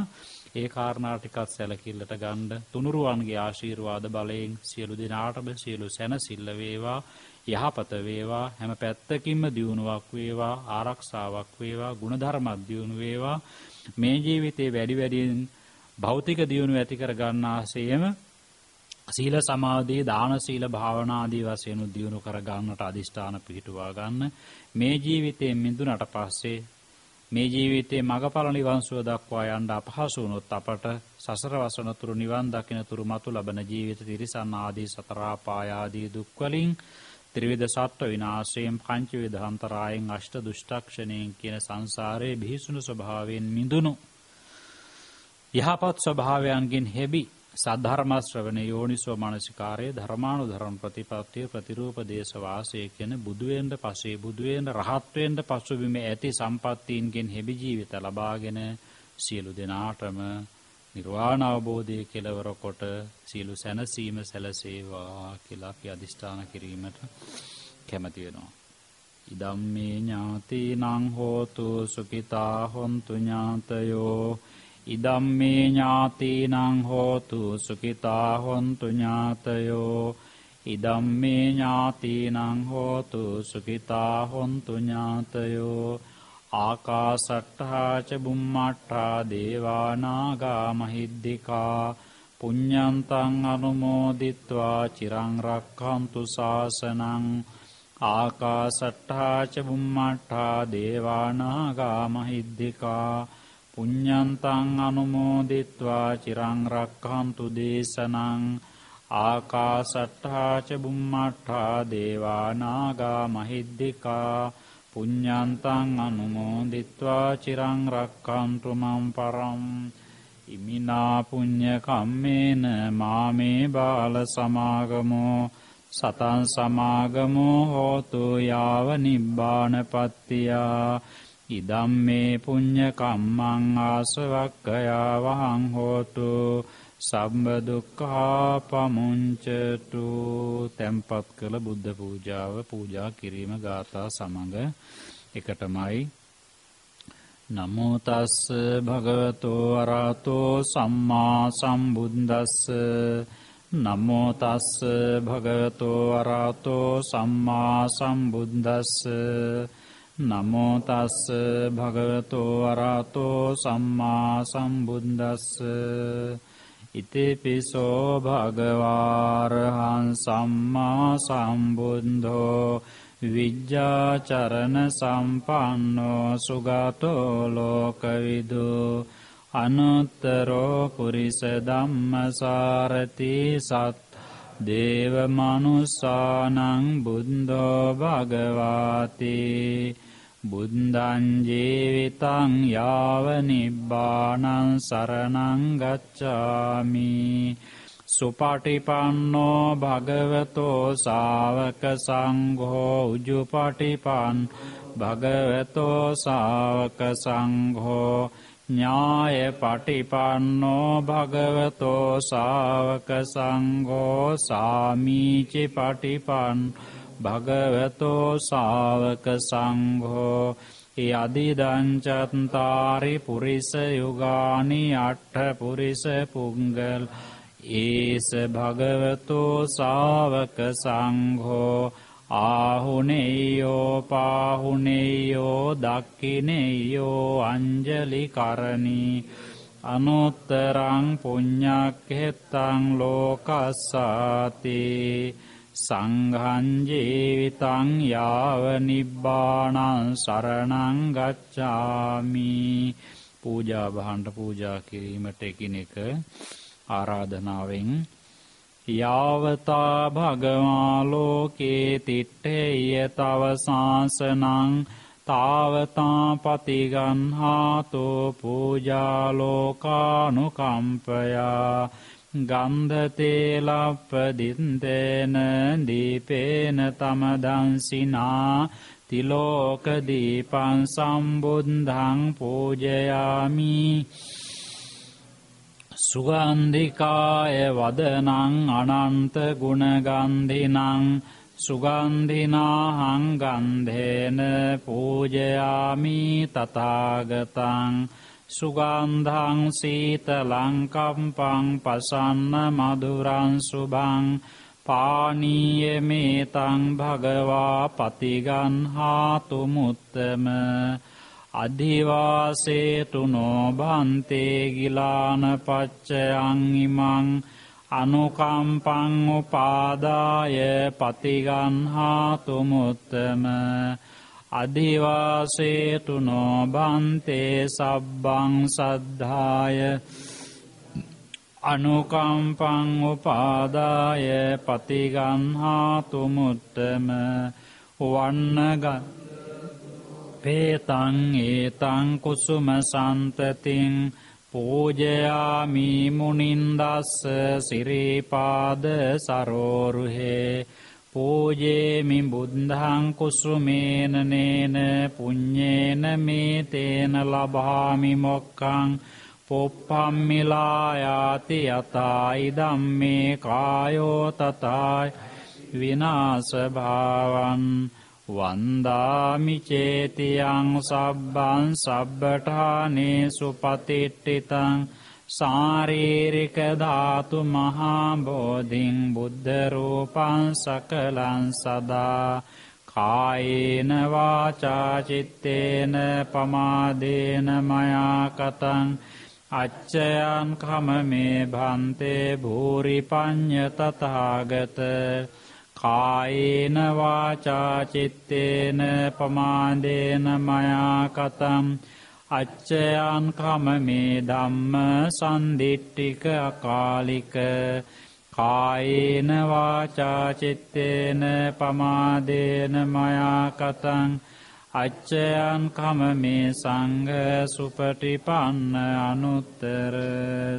ඒ කාරණා ටිකත් සැලකිල්ලට ගන්න තුනුරුවන්ගේ ආශිර්වාද බලයෙන් සියලු දෙනාටම සියලු සැනසෙල්ල වේවා, යහපත වේවා, හැම පැත්තකින්ම දියුණුවක් වේවා, ආරක්ෂාවක් වේවා, ගුණධර්මයක් දියුණු වේවා. මේ ජීවිතේ වැඩි වැඩියෙන් භෞතික දියුණුව ඇති කර ගන්නාseම සීල සමාධි දාන සීල භාවනා ආදී වශයෙන් දියුණු කර ගන්නට අදිෂ්ඨාන පිහිටුවා ගන්න. මේ ජීවිතයෙන් මිදුණට පස්සේ මේ ජීවිතයේ මගඵල නිවන් සුව දක්වා යන්න අපහසු වුණොත් අපට සසර වසන තුරු නිවන් දකින තුරු මතු ලබන ජීවිත තිරිසන් ආදී සතර ආපාය ආදී දුක් වලින් ත්‍රිවිධ සත්ව විනාශයෙන් පංච විධාන්තරායෙන් අෂ්ට දුෂ්ටක්ෂණයෙන් කියන සංසාරයේ බිහිසුණු ස්වභාවයෙන් මිදුණු යහපත් ස්වභාවයන්ගෙන් හෙබි සද්ධර්ම ශ්‍රවණ යෝනිසෝ මනසිකාරයේ ධර්මානුධර්ම ප්‍රතිපත්තිය ප්‍රතිරූප දේශ වාසය කියන බුදු වෙන්න පස්සේ බුදු වෙන්න රහත් වෙන්න පසුබිම ඇති සම්පත්තීන්ගෙන් හෙබි ජීවිත ලබාගෙන සියලු දෙනාටම නිර්වාණ අවබෝධයේ කෙලවර කොට සියලු සැනසීම සැලසේවා කියලා අපි අදිෂ්ඨාන කිරීමට කැමති වෙනවා. ඉදම්මේ ඥාතිනං හෝතු සුඛිතා හොන්තු ඥාතයෝ ඉදම්මේ ඥාතිනං හෝතු සුඛිතා හොන්තු ඥාතයෝ ඉදම්මේ ඥාතිනං හෝතු සුඛිතා හොන්තු ඥාතයෝ ආකාසට්ඨා ච බුම්මට්ඨා දේවා නාග මහිද්దికා පුඤ්ඤන්තං අනුමෝදිත්වා චිරං රක්ඛන්තු ශාසනං ආකාසට්ඨා ච බුම්මට්ඨා දේවා නාග මහිද්దికා පුඤ්ඤන්තං අනුමෝදිත්වා චිරං රක්ඛන්තු දේශනං ආකාසට්ඨා ච බුම්මට්ඨා දේවා නාග මහිද්దికා පුඤ්ඤන්තං අනුමෝදිත්වා චිරං රක්ඛන්තු මම් පරම් ඉමිනා පුඤ්ඤ කම්මේන මාමේ බාල සමාගමෝ සතං සමාගමෝ හෝතු යාව නිබ්බානපත්තියා ඉදම්මේ පුඤ්ඤ කම්මං ආසවක්ඛයා වහං හෝතු සම්බ දුක්ඛා පමුංචතු. tempat කළ බුද්ධ පූජාව පූජා කිරීම ගාථා සමඟ එකටමයි. නමෝ තස් භගවතෝ අරහතෝ සම්මා සම්බුද්දස්ස නමෝ තස් භගවතෝ අරහතෝ සම්මා සම්බුද්දස්ස නමෝ තස් භගවතෝ අරහතෝ සම්මා සම්බුද්දස්ස ඉතිපිසෝ භගවාරහං සම්මා සම්බුද්ධෝ විජ්ජාචරණ සම්පන්නෝ සුගතෝ ලෝකවිදු අනුත්තරෝ පුරිස ධම්මසාරති සත් දේව මනුස්සානං බුද්ධෝ භගවාති බුද්ධං ජීවිතං යාව නිබ්බානං සරණං ගච්ඡාමි සුපටිපන්නෝ භගවතෝ ශාවක සංඝෝ උජුපටිපන්න භගවතෝ ශාවක සංඝෝ ඥාය පටිපන්නෝ භගවතෝ ශාවක සංඝෝ සාමීචි පටිපන්න භගවතෝ ශාවක සංඝෝ යදිදං චත්තාරි පුරිස යුගානි අට්ඨ පුරිස පුංගල ඒස භගවතෝ ශාවක සංඝෝ ආහුනේයෝ පාහුනේයෝ දක්ඛිනේයෝ අංජලි කරණී අනුත්තරං පුඤ්ඤක්ඛෙත්තං ලෝකස්සාති සංඝං ජීවිතං යාව නිබ්බානං සරණං ගච්ඡාමි. පූජා භාණ්ඩ පූජා කිරීමට එකිනෙක ආරාධනාවෙන් යාවතා භගවා ලෝකේ තිට්ඨේය තව සාසනං තාවතා පතිගන්හාතෝ පූජා ලෝකානුකම්පයා ගන්ධතේලප්පදින්තේන දීපේන තමදංසිනා තිලෝක දීපං සම්බුද්ධං පූජයාමි සුගන්ධිකාය වදනං අනන්ත ගුණගන්ධිනං සුගන්ධිනාහං ගන්ධේන පූජයාමි තථාගතං සුගන්ධං සීතලං කම්පං පසන්න මధుරං සුභං පානීයමේතං භගවා පතිගන්හාතු මුත්තම අධිවාසේතුනෝ භන්තේ ගිලාන පච්චයං ඉමං අනුකම්පං උපාදාය පතිගන්හාතු මුත්තම අධිවාසේතුනෝ භන්තේ සබ්බං සද්ධාය අනුකම්පං උපාදාය පතිගන්හාතු මුත්තම වන්නගත් පේතං ඒතං කුසුම සන්තතින් පූජයාමි මුනින්දස්ස සිරිපාද සරෝරුහේ පූජේමි බුද්ධං කුසුමේන නේන පුඤ්ඤේන මේතේන ලබාමි මොක්ඛං පොප්පම්මිලායාති යතයි ධම්මේ කායෝ තතයි විනාශ භාවං වන්දාමි චේතියං සබ්බං සබ්බඨානේසු පතිට්ඨිතං සාරීරික ධාතු මහා බෝධින් බුද්ධ රූපං සකලං සදා කායේන වාචා චිත්තේන පමාදේන මයා කතං අච්චයන් කමමේ භන්තේ භූරි පඤ්ඤ තථාගත කායේන වාචා චිත්තේන පමාදේන මයා කතං අච්චයන් කමමේ ධම්ම සම්දිට්ඨික අකාලික කායේන වාචා චිත්තේන පමාදේන මයා කතං අච්චයන් කමමේ සංඝ සුපටිපන්න අනුත්තර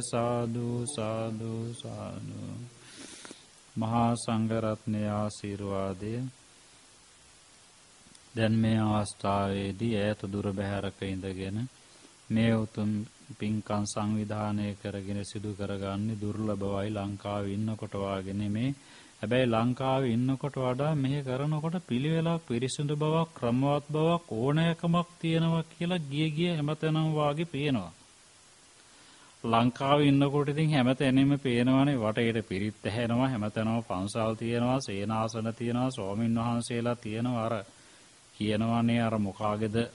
සාදු සාදු සාදු මහා සංඝ රත්නයේ ආශිර්වාදය දැන් මේ අවස්ථාවේදී ඈත දුර බැහැරක ඉඳගෙන මේ උතුම් පින්කම් සංවිධානය කරගෙන සිදු කරගන්නේ දුර්ලභවයි ලංකාවේ ඉන්නකොට වාගේ නෙමේ. හැබැයි ලංකාවේ ඉන්නකොට වඩා මෙහෙ කරනකොට පිළිවෙලක් පිරිසිදු බවක් ක්‍රමවත් බවක් ඕනෑකමක් තියෙනවා කියලා ගිය හැමතැනම වාගේ පේනවා. ලංකාවේ ඉන්නකොට ඉතින් හැමතැනම පේනවනේ වටේට පිරිත් ඇහෙනවා හැමතැනම පන්සල් තියෙනවා සේනාසන තියෙනවා ස්වාමින් වහන්සේලා තියෙනවා අර කියනවනේ අර මොකාගේද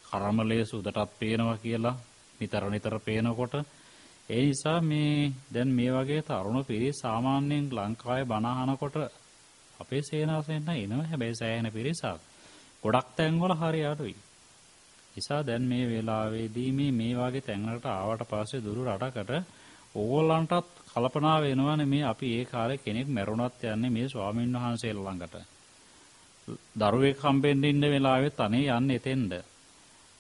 කර්මලේ සුදටත් පේනවා කියලා නිතර පේනකොට ඒ නිසා මේ දැන් මේ වගේ තරුණ පිරිස් සාමාන්‍යයෙන් ලංකාවේ බණ අහනකොට අපේ සේනාසනෙන් එනවා හැබැයි සෑහෙන පිරිසක් ගොඩක් තැන්වල හරි අඩුයි. නිසා දැන් මේ වෙලාවේදී මේ වගේ තැන්වලට ආවට පස්සේ දුරු රටකට ඕගොල්ලන්ටත් කල්පනා වෙනවනේ මේ අපි ඒ කාලේ කෙනෙක් මැරුණත් යන්නේ මේ ස්වාමීන් වහන්සේලා ළඟට. දරුවෙක් හම්බෙන්න ඉන්න වෙලාවෙත් අනේ යන්නේ එතෙන්ද.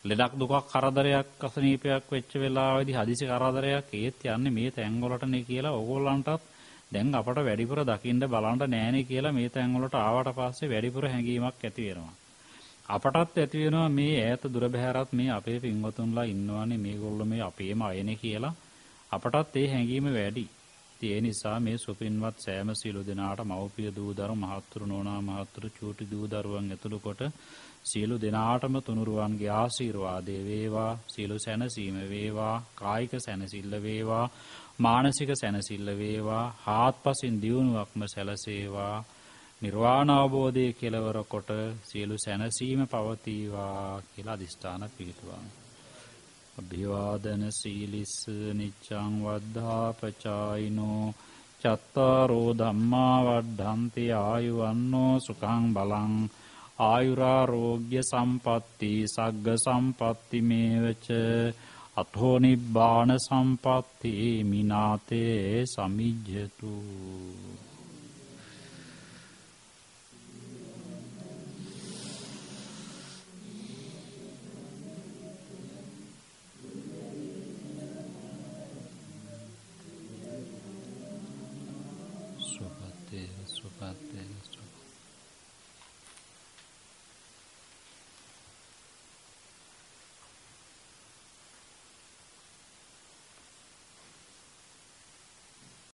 ලෙඩක් දුකක් කරදරයක් අසනීපයක් වෙච්ච වෙලාවේදී හදිසි කරදරයක් ඒත් යන්නේ මේ තැන්වලටනේ කියලා ඕගොල්ලන්ටත් දැන් අපට වැඩිපුර දකින්න බලන්න නෑනේ කියලා මේ තැන්වලට ආවට පස්සේ වැඩිපුර හැඟීමක් ඇති වෙනවා. අපටත් ඇති වෙනවා මේ ඈත දුර බැහැරත් මේ අපේ පින්වතුන්ලා ඉන්නවානේ මේගොල්ලෝ මේ අපේම අයනේ කියලා අපටත් ඒ හැඟීම වැඩි. ඒ නිසා මේ සුපින්වත් සෑම සියලු දෙනාට මව්පිය දූ දරු මහත්තුරු නෝනා මහත්තුරු චූටි දූ දරුවන් ඇතුළු කොට සියලු දෙනාටම තුනුරුවන්ගේ ආශිර්වාදය වේවා. සියලු සැනසීම වේවා. කායික සැනසෙල්ල වේවා. මානසික සැනසෙල්ල වේවා. හාත්පසින් දියුණුවක්ම සැලසේවා. නිර්වාණ අවබෝධයේ කෙලවර කොට සියලු සැනසීම පවතිවා කියලා අදිෂ්ඨාන පිළිතුරන්. අභිවාදන සීලිස්ස නිච්ඡං වද්ධාපචායිනෝ චත්තාරෝ ධම්මා වද්ධන්ති ආයුවන්නෝ සුඛං බලං ආයුරාෝග්‍ය සම්පatti සග්ග සම්පatti මේවච අතෝ නිබ්බාන සම්පatti මිනාතේ සමිජ්ජතු. සුපත්තේන සුපත්තේන